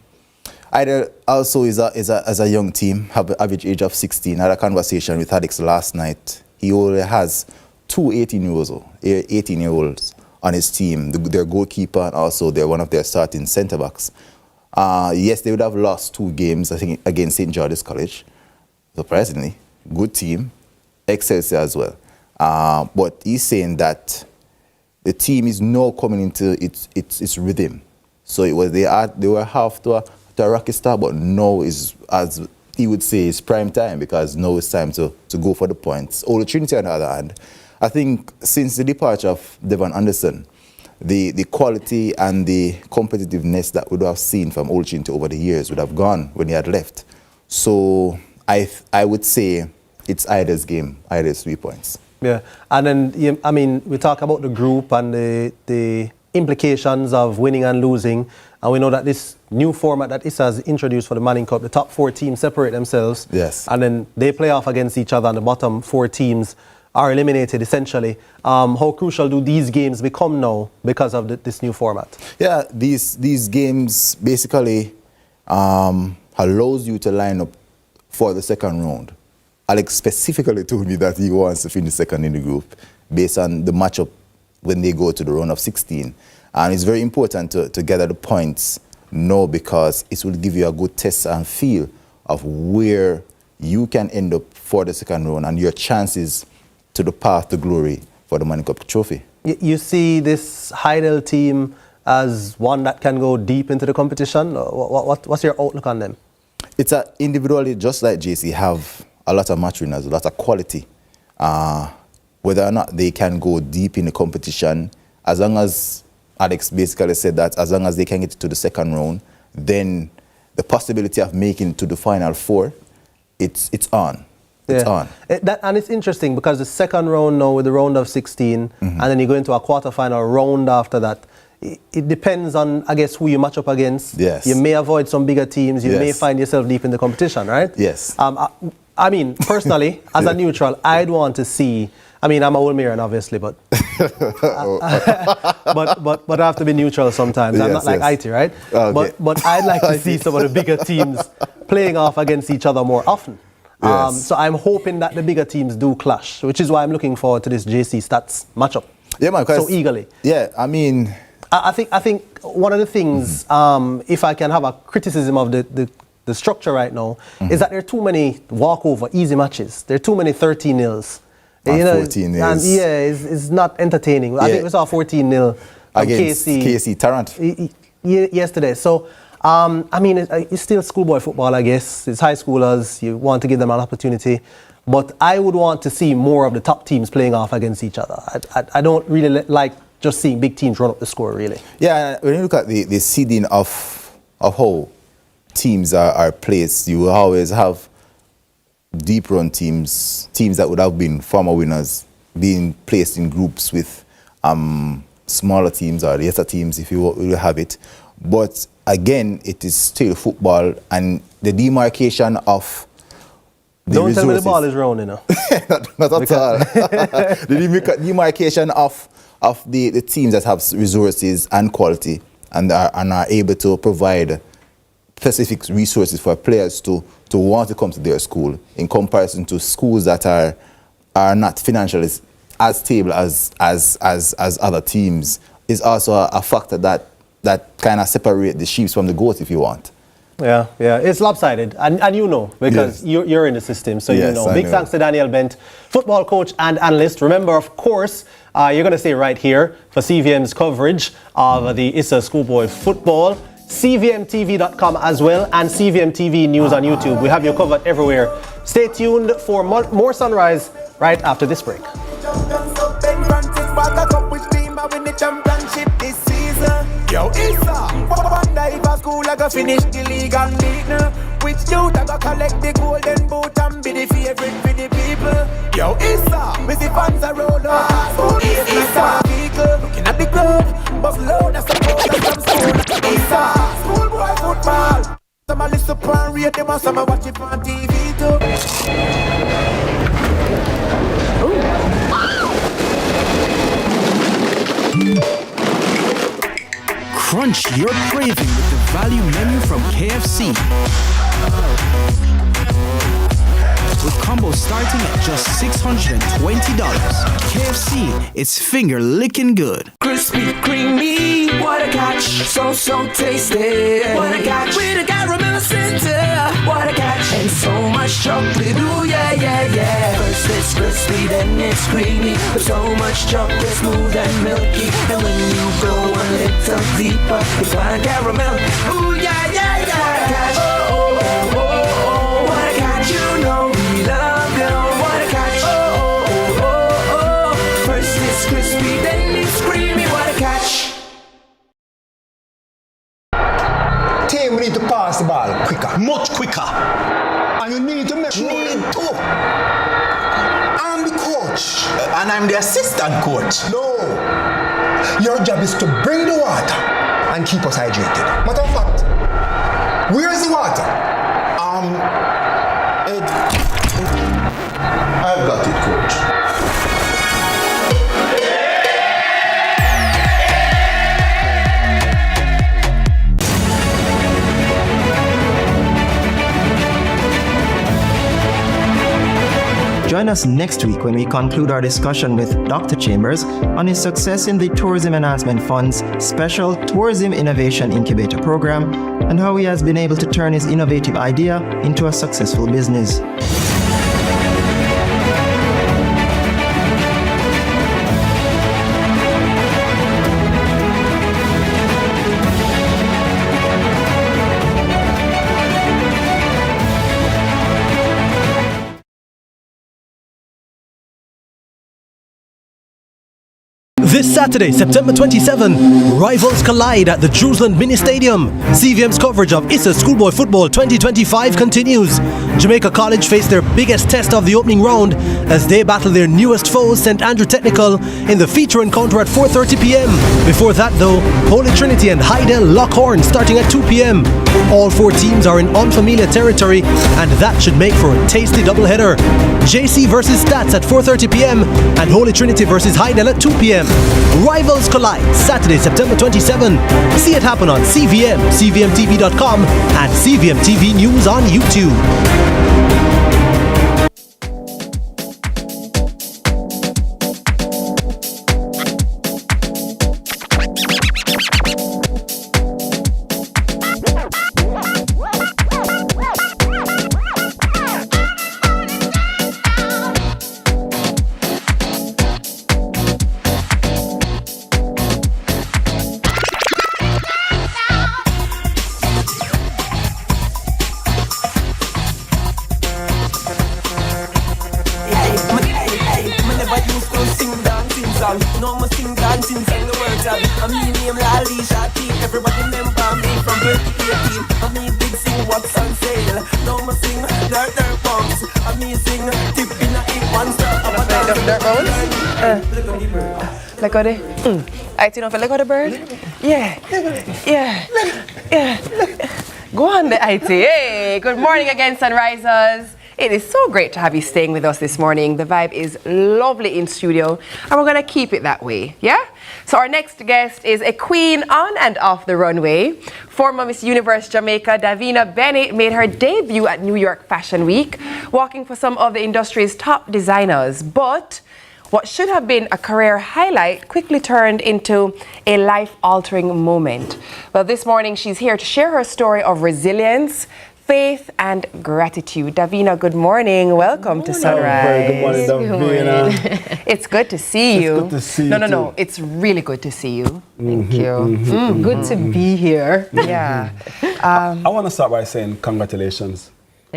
Hydel also is a young team, have an average age of 16. I had a conversation with Alex last night. He only has two 18-year-olds on his team, their goalkeeper, and also they're one of their starting centre-backs. Yes, they would have lost 2 games, I think, against St. George's College. Surprisingly, good team, Excelsior as well. But he's saying that the team is now coming into its rhythm. So they were half to a rocky start, but now is, as he would say, it's prime time, because now it's time to go for the points. Old Trinity, on the other hand, I think since the departure of Devon Anderson, the quality and the competitiveness that we would have seen from Old Trinity over the years would have gone when he had left. So I would say it's Hydel's game, Hydel's 3 points. Yeah, and then, I mean, we talk about the group and the implications of winning and losing, and we know that this new format that ISA has introduced for the Manning Cup, the top 4 teams separate themselves, yes, and then they play off against each other, and the bottom 4 teams are eliminated essentially. How crucial do these games become now because of this new format? Yeah, these games basically allows you to line up for the second round. Alex specifically told me that he wants to finish second in the group based on the matchup when they go to the round of 16. And it's very important to gather the points now, because it will give you a good test and feel of where you can end up for the second round and your chances to the path to glory for the Manning Cup trophy. You see this Hydel team as one that can go deep into the competition? What's your outlook on them? It's individually, just like JC, have a lot of match winners, a lot of quality. Whether or not they can go deep in the competition, as long as Alex basically said that as long as they can get to the second round, then the possibility of making it to the final 4, it's on. It's on. And it's interesting because the second round now with the round of 16, and then you go into a quarterfinal round after that. It depends on, I guess, who you match up against. Yes. You may avoid some bigger teams. You may find yourself deep in the competition, right? Yes. I mean, personally, as a neutral, I'd want to see. I mean, I'm a Wolmerian, obviously, but but I have to be neutral sometimes. I'm not like IT, right? Okay. But I'd like to see some of the bigger teams playing off against each other more often. So I'm hoping that the bigger teams do clash, which is why I'm looking forward to this JC Stats matchup. Yeah, man. So eagerly. Yeah, I mean, I think one of the things, if I can have a criticism of the structure right now, is that there are too many walkover, easy matches. There are too many 13-0s. 14-0s. And it's not entertaining. I think we saw 14-0 against KC Tarrant yesterday. So, I mean, it's still schoolboy football, I guess. It's high schoolers. You want to give them an opportunity. But I would want to see more of the top teams playing off against each other. I don't really like just seeing big teams run up the score, really. Yeah, when you look at the seeding of how teams are placed, you will always have deep run teams that would have been former winners being placed in groups with smaller teams or lesser teams, if you will have it. But again, it is still football, and the demarcation of the Don't resources. tell me the ball is round, you know. not at all. The demarcation of the teams that have resources and quality and are able to provide specific resources for players to want to come to their school, in comparison to schools that are not financially as stable as other teams, is also a factor that kind of separate the sheep from the goats, if you want. Yeah, it's lopsided, and you know, because you're in the system, so you know. Big thanks to Daniel Bent, football coach and analyst. Remember, of course, you're going to stay right here for CVM's coverage of the ISA schoolboy football. CVMTV.com as well, and CVM TV News on YouTube. We have you covered everywhere. Stay tuned for more Sunrise right after this break. Yo, Isa, wonder if a school I go finish the league and league now. Which youth I go collect the golden boot and be the favorite for the people. Yo, Isa, we see fans are roll up. School is Isa, looking at the club, but load of support from school. Isa, schoolboy football. Some a listen and read them and some a watch it on TV too. Crunch your craving with the value menu from KFC. With combos starting at just $620. KFC, it's finger licking good. Crispy, creamy, what a catch. So tasty. What a catch. With a caramel center. What a catch. And so much chocolate. Ooh, yeah. First it's crispy, then it's creamy. With so much chocolate, smooth and milky. And when you go a little deeper, it's fine caramel. Ooh, yeah. What a catch. Oh. What a catch. You know we love you. What a catch. Oh. First it's crispy, then it's creamy. What a catch. Team, we need to pass the ball quicker, much quicker. And you need to make sure. I'm the coach. And I'm the assistant coach. No. Your job is to bring the water and keep us hydrated. Matter of fact, where's the water? I've got it, coach. Join us next week when we conclude our discussion with Dr. Chambers on his success in the Tourism Enhancement Fund's special Tourism Innovation Incubator program and how he has been able to turn his innovative idea into a successful business. This Saturday, September 27, rivals collide at the Jerusalem Mini Stadium. CVM's coverage of ISA Schoolboy Football 2025 continues. Jamaica College face their biggest test of the opening round as they battle their newest foes, St. Andrew Technical, in the feature encounter at 4:30 p.m. Before that though, Holy Trinity and Hydel lock horns starting at 2 p.m. All four teams are in unfamiliar territory and that should make for a tasty doubleheader. JC versus Stats at 4:30 p.m. and Holy Trinity versus Hydel at 2 p.m. Rivals collide Saturday, September 27. See it happen on CVM, CVMTV.com, and CVM TV News on YouTube. Let go the. I don't know if I let go the bird. Yeah. Go on the IT. Hey, good morning again, Sunrisers. It is so great to have you staying with us this morning. The vibe is lovely in studio, and we're going to keep it that way, yeah? So our next guest is a queen on and off the runway. Former Miss Universe Jamaica, Davina Bennett, made her debut at New York Fashion Week, walking for some of the industry's top designers. But what should have been a career highlight quickly turned into a life-altering moment. Well, this morning she's here to share her story of resilience, faith, and gratitude. Davina, good morning. Welcome to Sunrise. Good morning, Davina. It's good to see you. It's good to see you. No. It's really good to see you. Thank you. Good to be here. Yeah. I want to start by saying congratulations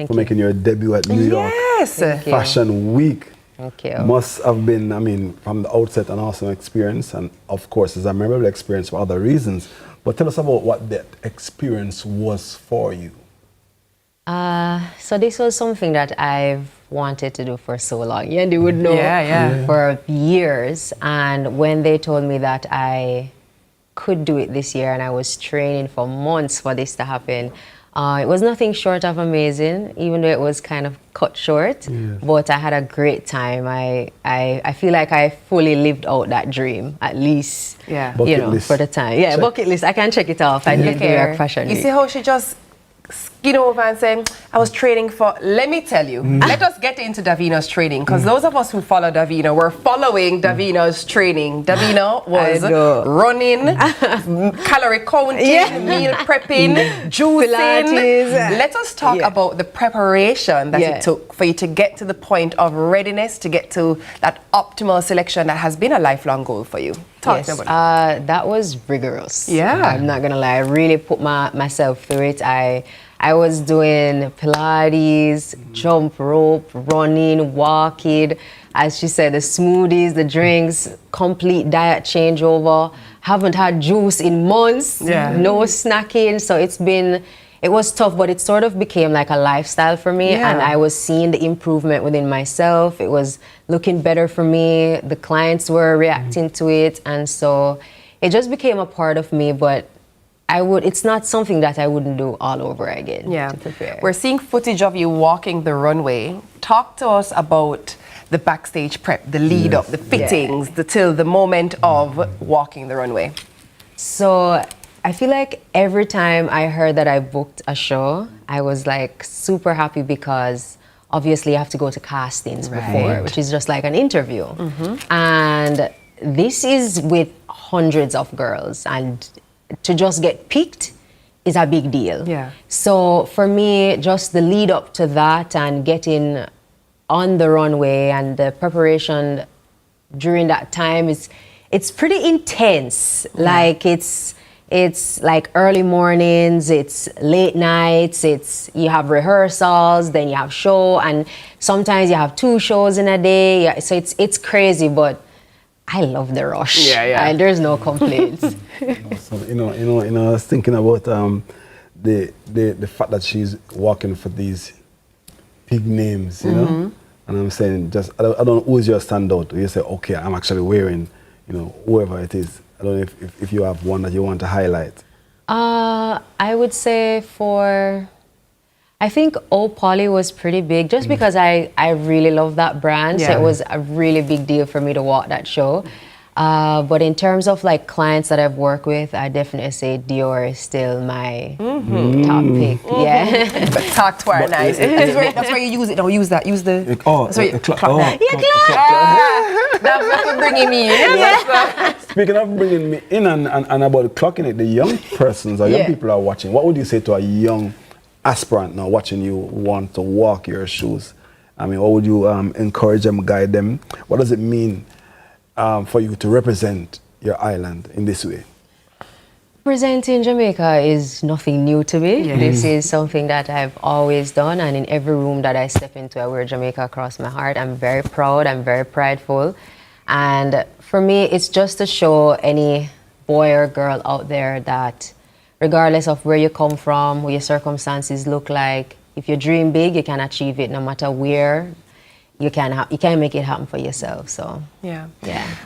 for making your debut at New York Fashion Week. Thank you. Must have been, I mean, from the outset, an awesome experience, and of course, it's a memorable experience for other reasons. But tell us about what that experience was for you. So this was something that I've wanted to do for so long. Yeah, they would know for years. And when they told me that I could do it this year, and I was training for months for this to happen, It was nothing short of amazing, even though it was kind of cut short. Yes. But I had a great time. I feel like I fully lived out that dream, at least, Bucket list. for the time. Yeah, Check. bucket list. I can check it off. I did New York Fashion You Week. see how she just skin over and say, I was training for, let me tell you, let us get into Davina's training, because those of us who follow Davina were following Davina's training. Davina was running, calorie counting, meal prepping, juicing. Pilates. Let us talk about the preparation that it took for you to get to the point of readiness, to get to that optimal selection that has been a lifelong goal for you. Talk to me about it. That was rigorous. Yeah. I'm not gonna lie. I really put myself through it. I was doing Pilates, jump rope, running, walking. As she said, the smoothies, the drinks, complete diet changeover. Haven't had juice in months. No snacking. So it was tough, but it sort of became like a lifestyle for me. And I was seeing the improvement within myself. It was looking better for me. The clients were reacting to it. And so it just became a part of me, but it's not something that I wouldn't do all over again to prepare. We're seeing footage of you walking the runway. Talk to us about the backstage prep, the lead up, the fittings, till the moment of walking the runway. So I feel like every time I heard that I booked a show, I was like super happy, because obviously you have to go to castings before, which is just like an interview. And this is with hundreds of girls, and to just get picked is a big deal. So for me, just the lead up to that and getting on the runway and the preparation during that time it's pretty intense. Like it's like early mornings, it's late nights, you have rehearsals, then you have show, and sometimes you have 2 shows in a day. So it's crazy, but I love the rush. And there's no complaints. So, I was thinking about the fact that she's working for these big names, you know, and I'm saying I don't know who's your standout. You say, okay, I'm actually wearing, whoever it is. I don't know if you have one that you want to highlight. I would say I think Polly was pretty big, just because I really love that brand. So it was a really big deal for me to walk that show. But in terms of like clients that I've worked with, I definitely say Dior is still my top pick. But talk to her nice. That's why you use it. Don't use that. Use the. Clock. That's bringing me in. Speaking of bringing me in and about clocking it, the young persons or young people are watching. What would you say to a young aspirant now watching you want to walk your shoes? I mean, what would you encourage them, guide them? What does it mean for you to represent your island in this way? Representing Jamaica is nothing new to me. This is something that I've always done, and in every room that I step into, I wear Jamaica across my heart. I'm very proud, I'm very prideful. And for me, it's just to show any boy or girl out there that regardless of where you come from, what your circumstances look like, if you dream big, you can achieve it no matter where. You can make it happen for yourself. So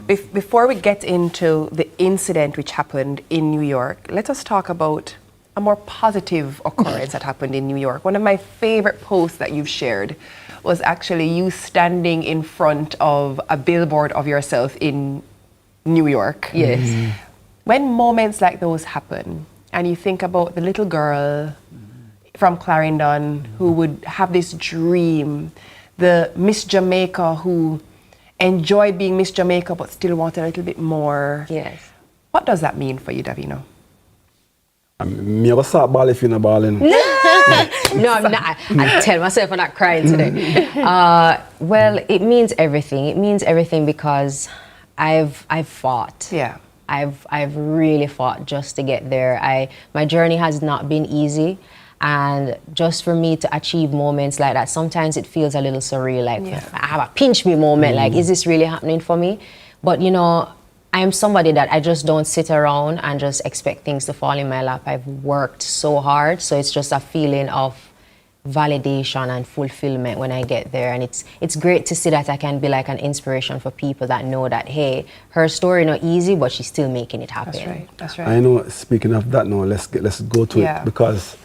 Before we get into the incident which happened in New York, let us talk about a more positive occurrence that happened in New York. One of my favorite posts that you've shared was actually you standing in front of a billboard of yourself in New York. Yes. When moments like those happen, and you think about the little girl from Clarendon who would have this dream, the Miss Jamaica who enjoyed being Miss Jamaica but still wanted a little bit more. Yes. What does that mean for you, Davina? Me ever start ball if you're not balling? No, I'm not. I tell myself I'm not crying today. Well, it means everything. It means everything because I've fought. Yeah. I've really fought just to get there. My journey has not been easy. And just for me to achieve moments like that, sometimes it feels a little surreal, like I have a pinch me moment, like, is this really happening for me? But I'm somebody that I just don't sit around and just expect things to fall in my lap. I've worked so hard, so it's just a feeling of validation and fulfillment when I get there. And it's great to see that I can be like an inspiration for people that know that, hey, her story not easy, but she's still making it happen. That's right. I know, speaking of that now, let's go to it, because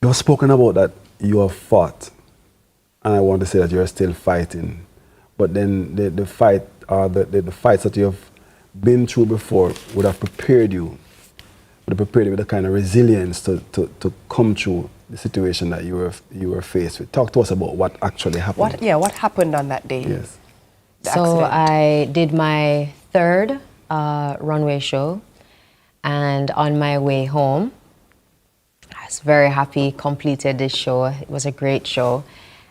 You have spoken about that you have fought, and I want to say that you're still fighting. But then the fight, the fights that you have been through before would have prepared you with a kind of resilience to come through the situation that you were faced with. Talk to us about what actually happened. What happened on that day? Yes. So I did my third runway show, and on my way home, I was very happy, completed this show. It was a great show,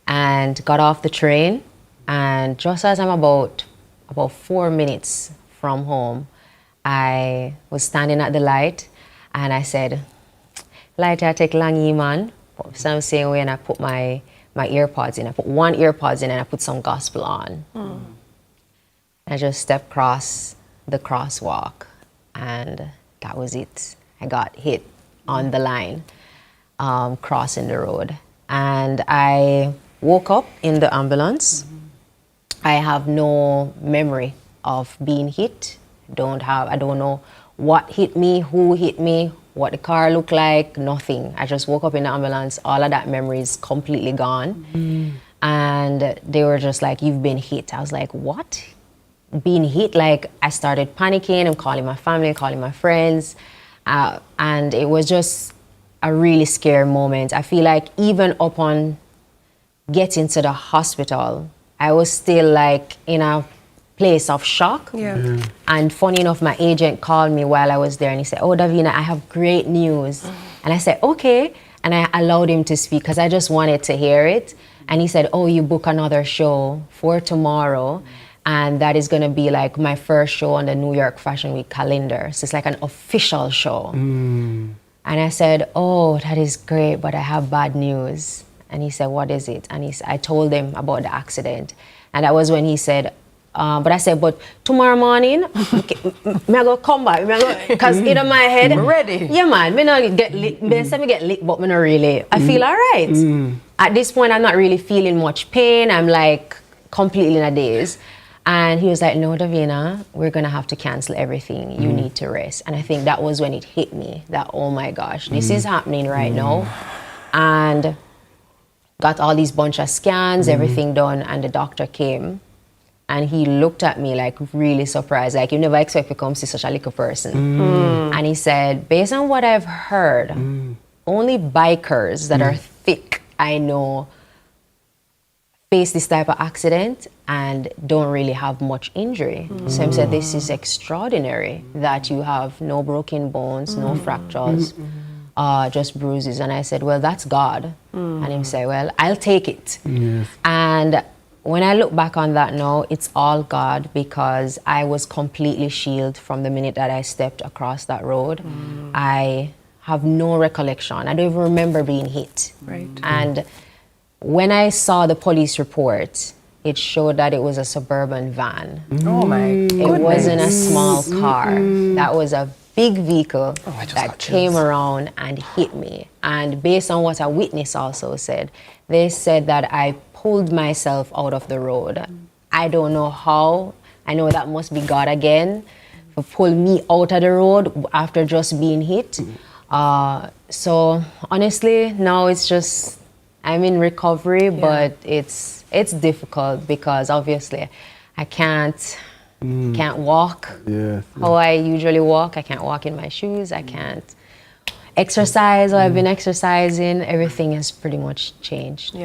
and got off the train, and just as I'm about 4 minutes from home, I was standing at the light, and I said, light, I take Langy man. So I'm saying when I put my earpods in, I put one earpods in and I put some gospel on. I just stepped across the crosswalk, and that was it. I got hit on the line, crossing the road. And I woke up in the ambulance. I have no memory of being hit. I don't know what hit me, who hit me, what the car looked like, nothing. I just woke up in the ambulance. All of that memory is completely gone. And they were just like, you've been hit. I was like, what? Being hit? Like, I started panicking and calling my family, calling my friends. And it was just a really scary moment. I feel like even upon getting to the hospital, I was still like in a place of shock. And funny enough, my agent called me while I was there, and he said, oh, Davina, I have great news. And I said, okay. And I allowed him to speak because I just wanted to hear it. And he said, oh, you book another show for tomorrow. And that is going to be like my first show on the New York Fashion Week calendar. So it's like an official show. And I said, oh, that is great, but I have bad news. And he said, what is it? And I told him about the accident. And that was when he said, but I said, but tomorrow morning, me I go come back. Because in my head, I'm ready. Yeah, man, me not get licked. They say me get licked, but me not really. I feel all right. At this point, I'm not really feeling much pain. I'm like completely in a daze. And he was like, no, Davina, we're going to have to cancel everything. You need to rest. And I think that was when it hit me that, oh my gosh, this is happening right now. And got all these bunch of scans, everything done. And the doctor came. And he looked at me like really surprised, like you never expect to come see such a little person. And he said, based on what I've heard, only bikers that are thick, I know, face this type of accident and don't really have much injury. So he said, this is extraordinary that you have no broken bones, no fractures, just bruises. And I said, well, that's God. And he said, well, I'll take it. And when I look back on that now, it's all God, because I was completely shielded from the minute that I stepped across that road. I have no recollection. I don't even remember being hit. And when I saw the police report, it showed that it was a suburban van. Oh my goodness. It wasn't a small car. That was a big vehicle that came around and hit me. And based on what a witness also said, they said that I pulled myself out of the road. I don't know how. I know that must be God again for pulling me out of the road after just being hit. So honestly, now it's just, I'm in recovery, but it's difficult because obviously I can't walk how I usually walk. I can't walk in my shoes. I can't exercise. I've been exercising. Everything has pretty much changed.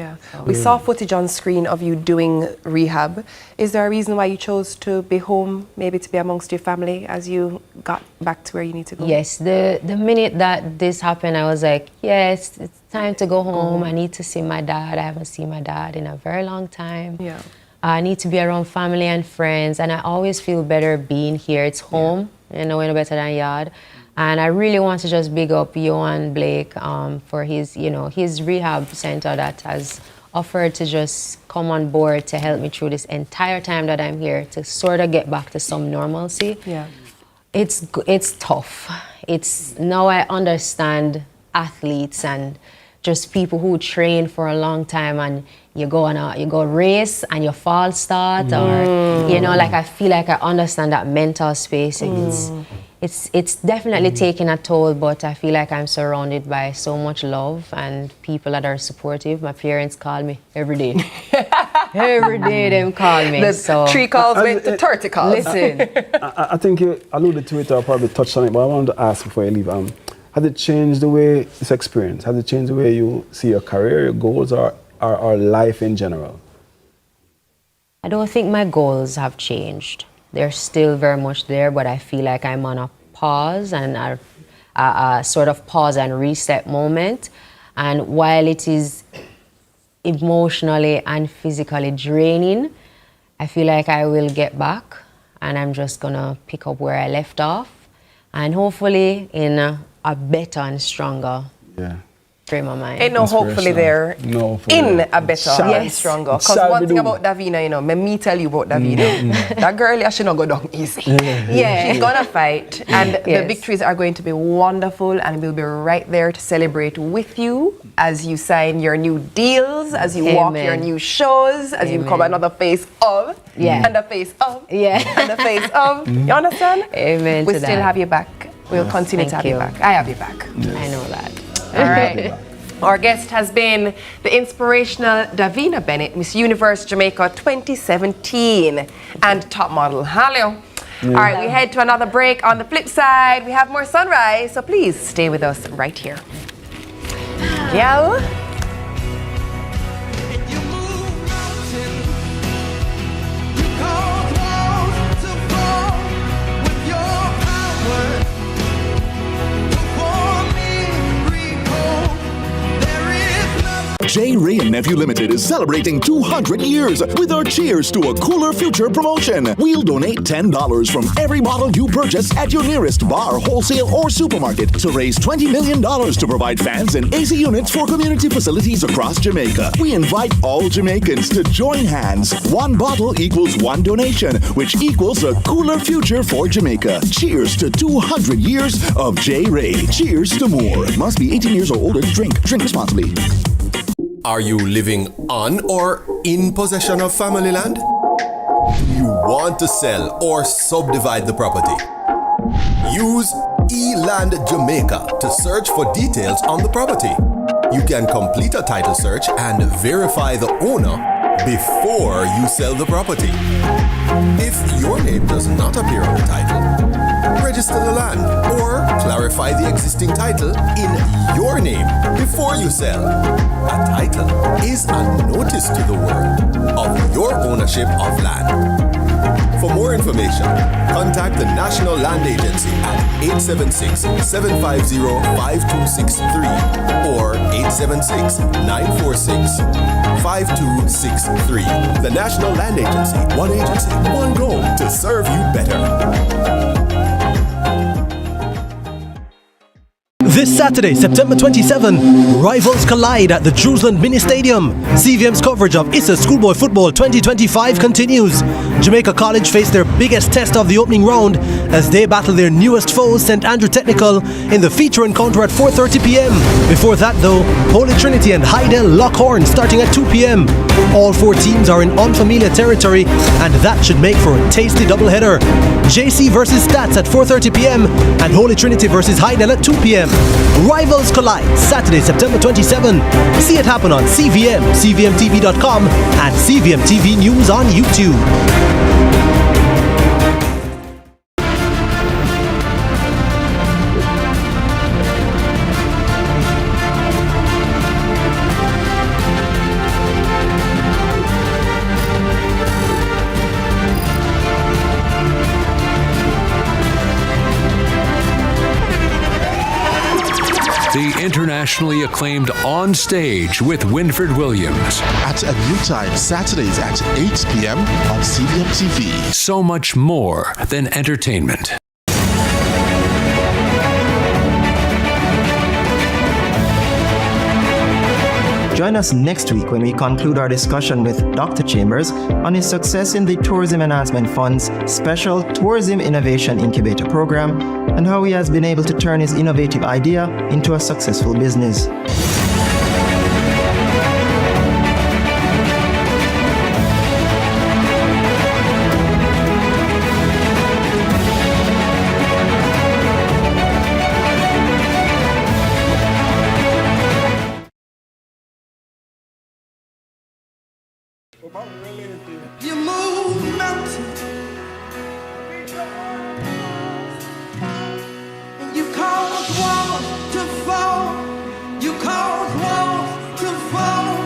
We saw footage on screen of you doing rehab. Is there a reason why you chose to be home, maybe to be amongst your family as you got back to where you need to go? Yes, the minute that this happened, I was like, yes, it's time to go home. I need to see my dad. I haven't seen my dad in a very long time. I need to be around family and friends, and I always feel better being here. It's home, you know, better than yard. And I really want to just big up Johan Blake for his, his rehab center that has offered to just come on board to help me through this entire time that I'm here to sort of get back to some normalcy. It's tough. Now I understand athletes and just people who train for a long time, and you go race and you fall start, or like I feel like I understand that mental space. it's definitely taking a toll, but I feel like I'm surrounded by so much love and people that are supportive. My parents call me every day. Every day them call me. The 3 calls went to 30 calls. Listen. I think you alluded to it or probably touched on it, but I wanted to ask before you leave. Has it changed the way this experience? Has it changed the way you see your career, your goals, or life in general? I don't think my goals have changed. They're still very much there, but I feel like I'm on a pause and a sort of pause and reset moment. And while it is emotionally and physically draining, I feel like I will get back and I'm just gonna pick up where I left off and hopefully in a better and stronger frame of mind. Ain't no hopefully there. No, in a better and stronger. Because one thing about Davina, you know, me tell you about Davina. That girl, she not go down easy. She's gonna fight, and the victories are going to be wonderful, and we'll be right there to celebrate with you as you sign your new deals, as you walk your new shows, as you become another face of, and the face of, and the face of. You understand? Amen. We still have you back. We'll continue to have you back. I have you back. I know that. All right. Our guest has been the inspirational Davina Bennett, Miss Universe Jamaica 2017 and top model. Hello. All right, we head to another break. On the flip side, we have more sunrise, so please stay with us right here. Yeah. J. Ray & Nephew Limited is celebrating 200 years with our Cheers to a Cooler Future promotion. We'll donate $10 from every bottle you purchase at your nearest bar, wholesale, or supermarket to raise $20 million to provide fans and AC units for community facilities across Jamaica. We invite all Jamaicans to join hands. One bottle equals one donation, which equals a cooler future for Jamaica. Cheers to 200 years of J. Ray. Cheers to more. Must be 18 years or older to drink. Drink responsibly. Are you living on or in possession of family land? Do you want to sell or subdivide the property? Use eLand Jamaica to search for details on the property. You can complete a title search and verify the owner before you sell the property. If your name does not appear on the title, register the land or clarify the existing title in your name before you sell. A title is a notice to the world of your ownership of land. For more information, contact the National Land Agency at 876-750-5263 or 876-946-5263. The National Land Agency, one goal to serve you better. This Saturday, September 27, rivals collide at the Jerusalem Mini Stadium. CVM's coverage of ISA Schoolboy Football 2025 continues. Jamaica College face their biggest test of the opening round as they battle their newest foes, St. Andrew Technical, in the feature encounter at 4:30 p.m. Before that though, Holy Trinity and Hydel lock horns starting at 2 p.m. All four teams are in unfamiliar territory and that should make for a tasty doubleheader. JC versus Stats at 4:30 p.m. and Holy Trinity versus Hydel at 2 p.m. Rivals collide Saturday, September 27. See it happen on CVM, CVMTV.com, and CVM TV News on YouTube. The internationally acclaimed On Stage with Winfred Williams. At a new time, Saturdays at 8 p.m. on CVM TV. So much more than entertainment. Join us next week when we conclude our discussion with Dr. Chambers on his success in the Tourism Enhancement Fund's Special Tourism Innovation Incubator Program and how he has been able to turn his innovative idea into a successful business. You move mountains. You cause walls to fall. You cause walls to fall.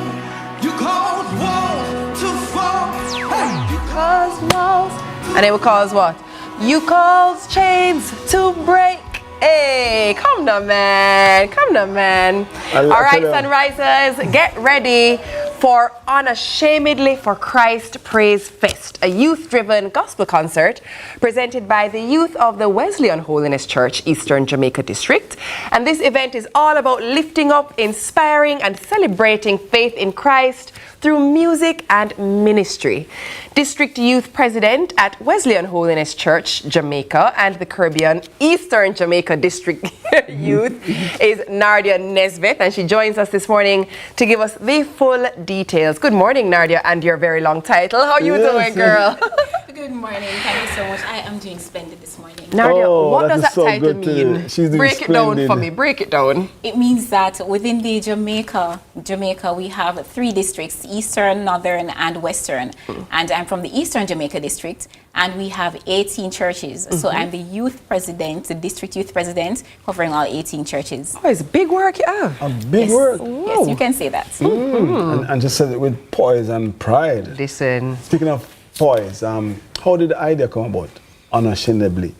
You cause walls to fall. Hey. You cause walls. And it will cause what? You cause chains to break. Hey, come now, man. Come now, man. All right, Sunrisers, get ready for Unashamedly for Christ Praise Fest, a youth-driven gospel concert presented by the youth of the Wesleyan Holiness Church, Eastern Jamaica District. And this event is all about lifting up, inspiring, and celebrating faith in Christ through music and ministry. District Youth President at Wesleyan Holiness Church, Jamaica, and the Caribbean Eastern Jamaica District Youth is Nardia Nesbitt, and she joins us this morning to give us the full details. Good morning, Nardia, and your very long title. How are you doing, girl? Good morning. Thank you so much. I am doing splendid this morning. Nardia, what does that title mean? Break it down for me. Break it down. It means that within the Jamaica, we have 3 districts, Eastern, Northern, and Western. And I'm from the Eastern Jamaica District, and we have 18 churches. So I'm the youth president, the district youth president, covering all 18 churches. Oh, it's big work, yeah. A big work. Yes, you can say that. And just said it with poise and pride. Listen. Speaking of poise, how did the idea come about? Unashamedly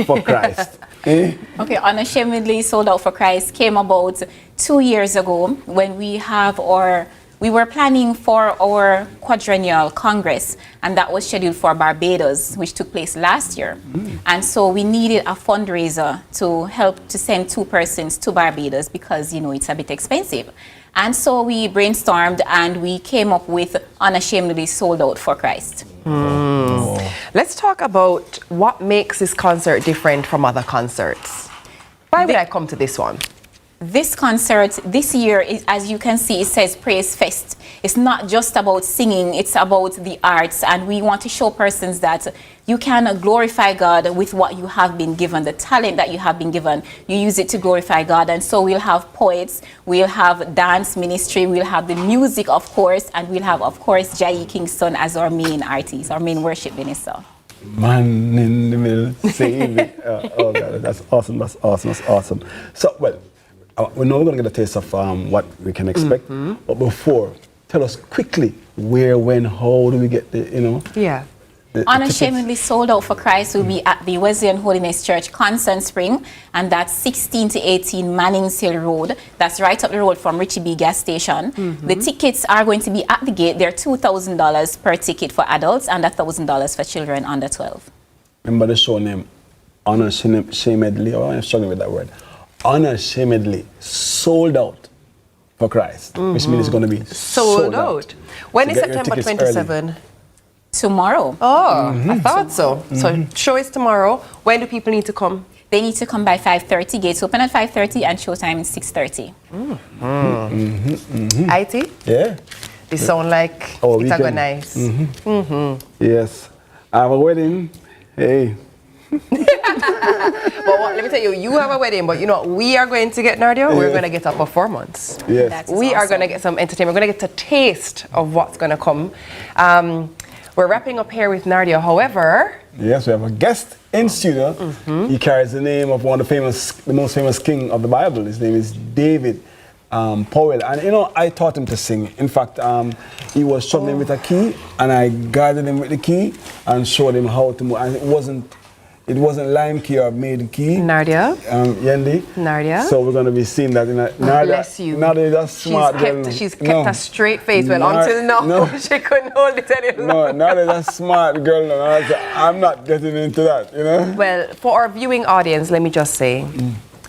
for Christ. Okay, Unashamedly Sold Out for Christ came about 2 years ago when we were planning for our quadrennial Congress, and that was scheduled for Barbados, which took place last year. And so we needed a fundraiser to help to send 2 persons to Barbados because, it's a bit expensive. And so we brainstormed and we came up with Unashamedly Sold Out for Christ. Let's talk about what makes this concert different from other concerts. Why would I come to this one? This concert this year, as you can see, it says Praise Fest. It's not just about singing, it's about the arts, and we want to show persons that you can glorify God with what you have been given, the talent that you have been given. You use it to glorify God. And so we'll have poets, we'll have dance ministry, we'll have the music, of course, and we'll have, of course, Jai Kingston as our main artist, our main worship minister. Man in the middle, save it. Oh, God, that's awesome, that's awesome, that's awesome. So, well, we know we're going to get a taste of what we can expect. But before, tell us quickly where, when, how do we get the, Yeah. Unashamedly Sold Out for Christ will be at the Wesleyan Holiness Church, Constant Spring, and that's 16 to 18 Mannings Hill Road. That's right up the road from Richie B gas station. The tickets are going to be at the gate. They're $2,000 per ticket for adults and $1,000 for children under 12. Remember the show name, Unashamedly, I'm struggling with that word. Unashamedly Sold Out for Christ, which means it's going to be sold out. When is September 27? Tomorrow. Oh, I thought so. So show is tomorrow. When do people need to come? They need to come by 5:30. Gates open at 5:30 and showtime is 6:30. IT? Yeah. They sound like it's a good nice. Yes. I have a wedding. Hey. But let me tell you, you have a wedding, but you know what we are going to get, Nardia? We're going to get a performance. Yes. We are going to get some entertainment. We're going to get a taste of what's going to come. We're wrapping up here with Nardia. However... Yes, we have a guest in studio. He carries the name of one of the most famous king of the Bible. His name is David Powell. And I taught him to sing. In fact, he was struggling with a key, and I guided him with the key and showed him how to move. And it wasn't lime key or maiden key. Nardia. Yendi. Nardia. So we're going to be seeing that. Nardia, bless you. Nardia is a smart girl. She's kept a straight face. Well, until now, she couldn't hold it any longer. No, Nardia is a smart girl. I'm not getting into that, Well, for our viewing audience, let me just say,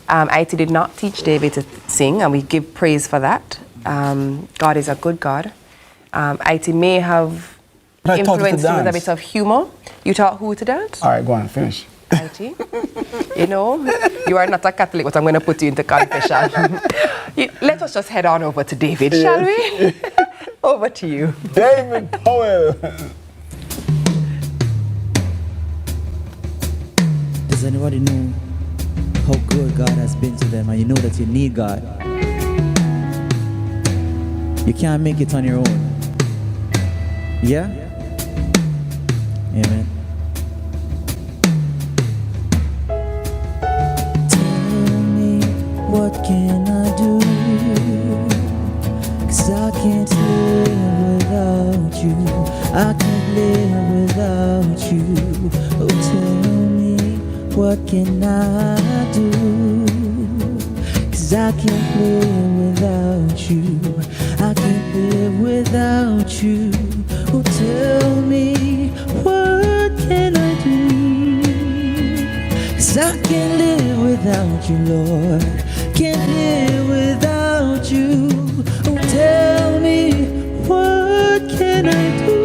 IT did not teach David to sing, and we give praise for that. God is a good God. IT may have influenced you with a bit of humor. You taught who to dance? All right, go on, finish. IT, you are not a Catholic, but I'm going to put you into confession. Let us just head on over to David, shall we? Over to you. David Powell. Does anybody know how good God has been to them, and you know that you need God? You can't make it on your own. Yeah? Amen. Tell me, what can I do? 'Cause I can't live without you. I can't live without you. Oh, tell me, what can I do? 'Cause I can't live without you. I can't live without you. Oh, tell me, what can I do? 'Cause I can't live without you, Lord. Can't live without you. Oh, tell me, what can I do?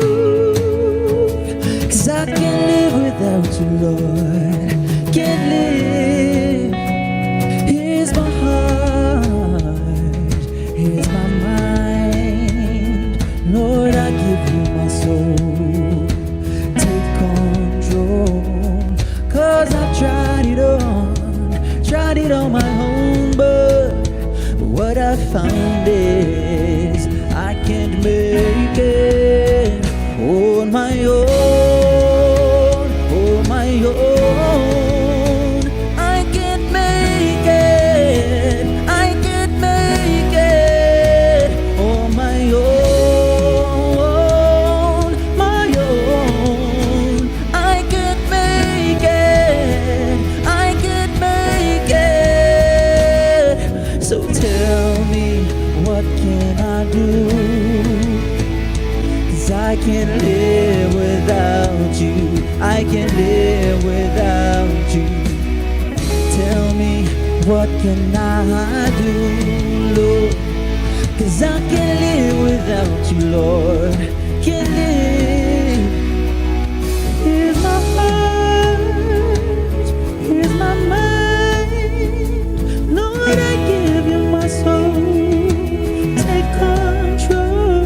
'Cause I can't live without you, Lord. Can't live. Here's my heart. Here's my mind. Lord, I give you my soul. Take control. 'Cause I've tried it on my own, but what I found is I can't make it on my own, on my own. I can't make it, I can't make it on my own, my own. I can't make it, I can't make it. So tell me, what can I do? 'Cause I can't live without you. I can't live without you. Tell me, what can I do, Lord? 'Cause I can't live without you, Lord. Can't live. Here's my heart. Here's my mind. Lord, I give you my soul. Take control.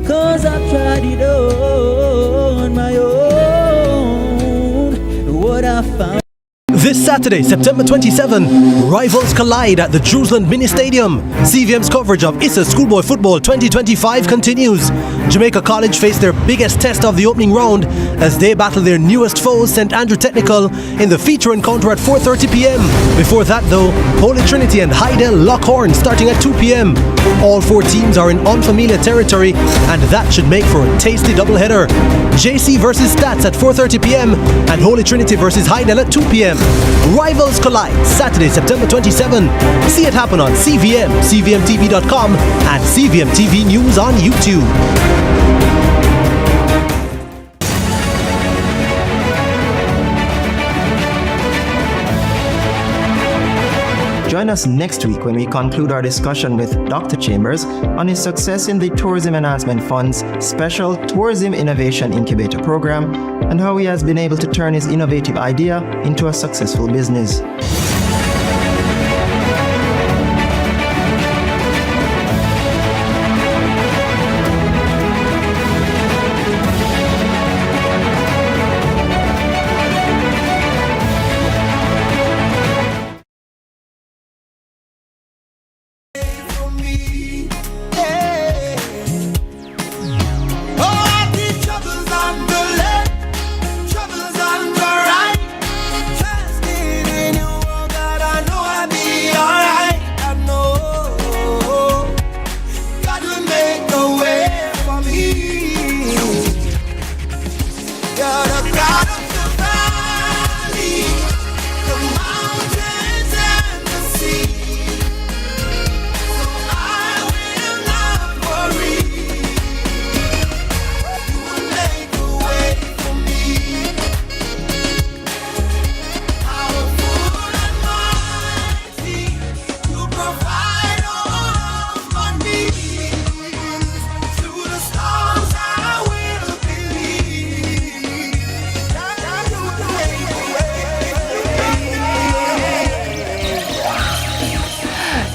'Cause I've tried it on my own. What I found. This Saturday, September 27, rivals collide at the Jerusalem Mini Stadium. CVM's coverage of ISA Schoolboy Football 2025 continues. Jamaica College face their biggest test of the opening round as they battle their newest foes, St. Andrew Technical, in the feature encounter at 4:30 p.m. Before that, though, Holy Trinity and Hydel lock horns starting at 2 p.m. All four teams are in unfamiliar territory, and that should make for a tasty doubleheader. JC versus Stats at 4:30 p.m. and Holy Trinity versus Hydel at 2 p.m. Rivals collide Saturday, September 27. See it happen on CVM, CVMTV.com, and CVM TV News on YouTube. Join us next week when we conclude our discussion with Dr. Chambers on his success in the Tourism Enhancement Fund's Special Tourism Innovation Incubator Program and how he has been able to turn his innovative idea into a successful business.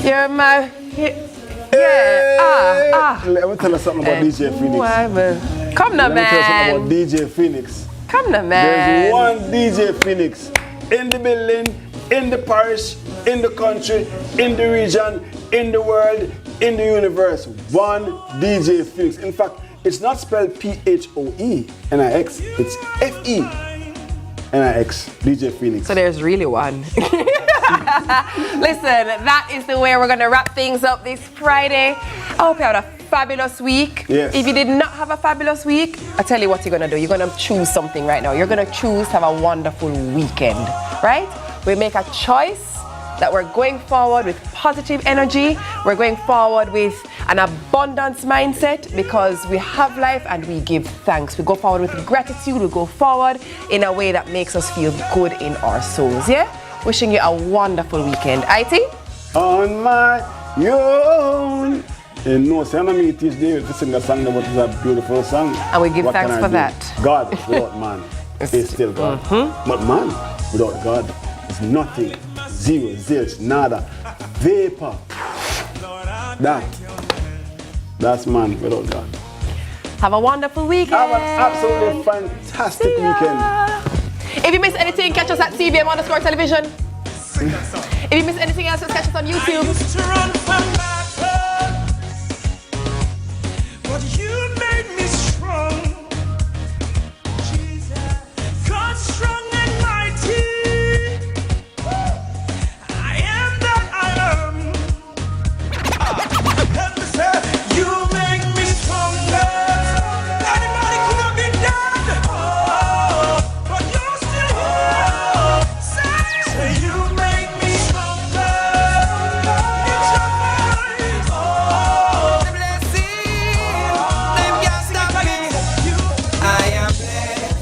You're my... Let me tell you something about DJ Phoenix. Come now, Let me tell you something man. about DJ Phoenix. Come now, man. There's one DJ Phoenix in the building, in the parish, in the country, in the region, in the world. in the universe, one DJ Phoenix. In fact, it's not spelled P-H-O-E-N-I-X, it's F-E-N-I-X, DJ Phoenix. So there's really one. Listen, that is the way we're going to wrap things up this Friday. I hope you had a fabulous week. Yes. If you did not have a fabulous week, I tell you what you're going to do. You're going to choose something right now. You're going to choose to have a wonderful weekend, right? We make a choice that we're going forward with positive energy. We're going forward with an abundance mindset because we have life and we give thanks. We go forward with gratitude. We go forward in a way that makes us feel good in our souls, yeah? Wishing you a wonderful weekend. IT? On my own. And no, say I'm going to teach David to sing that song, but it's a beautiful song. And we give thanks for that. God without man is still God. But man without God is nothing. Zero, zilch, nada, vapor. That's man without God. Have a wonderful weekend. Have an absolutely fantastic weekend. If you miss anything, catch us at CVM_television. If you miss anything else, just catch us on YouTube. But you made me strong. God strong and mighty. I am that I am. Help me say, you make me stronger. Anybody could have been dead. But you're still here. Say you make me stronger. It's your voice. The blessing, them can't stop me. I am blessed.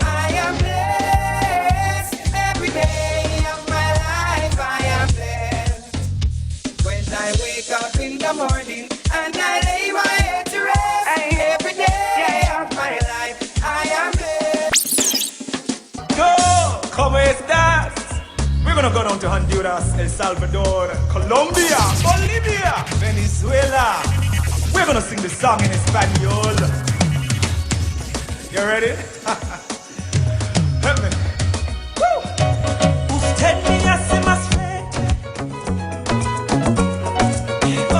I am blessed. Every day of my life I am blessed. When I wake up in the morning and I lay my head to rest. Every day of my life I am blessed. Go, ¿cómo estás? We're gonna go down to Honduras, El Salvador, Colombia, Bolivia, Venezuela. We're gonna sing the song in Espanol. You ready? Help me. Woo! Usted me hace más fuerte. Oh.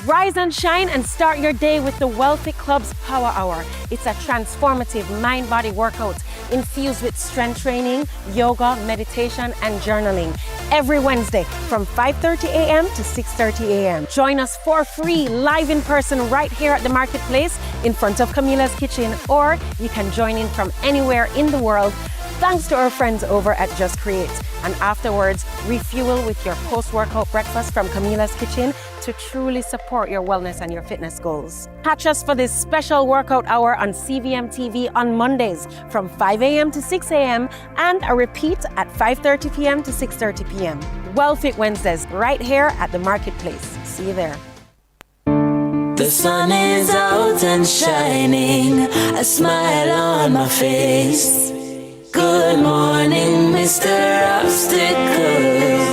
Rise and shine and start your day with the Wealthy Club's Power Hour. It's a transformative mind-body workout infused with strength training, yoga, meditation, and journaling. Every Wednesday from 5:30 a.m. to 6:30 a.m. Join us for free, live in person right here at the marketplace in front of Camila's Kitchen, or you can join in from anywhere in the world thanks to our friends over at Just Create. And afterwards, refuel with your post-workout breakfast from Camila's Kitchen to truly support your wellness and your fitness goals. Catch us for this special workout hour on CVM TV on Mondays from 5 a.m. to 6 a.m. and a repeat at 5:30 p.m. to 6:30 p.m. Wellfit Wednesdays right here at the marketplace. See you there. The sun is out and shining, a smile on my face. Good morning, Mr. Obstacle.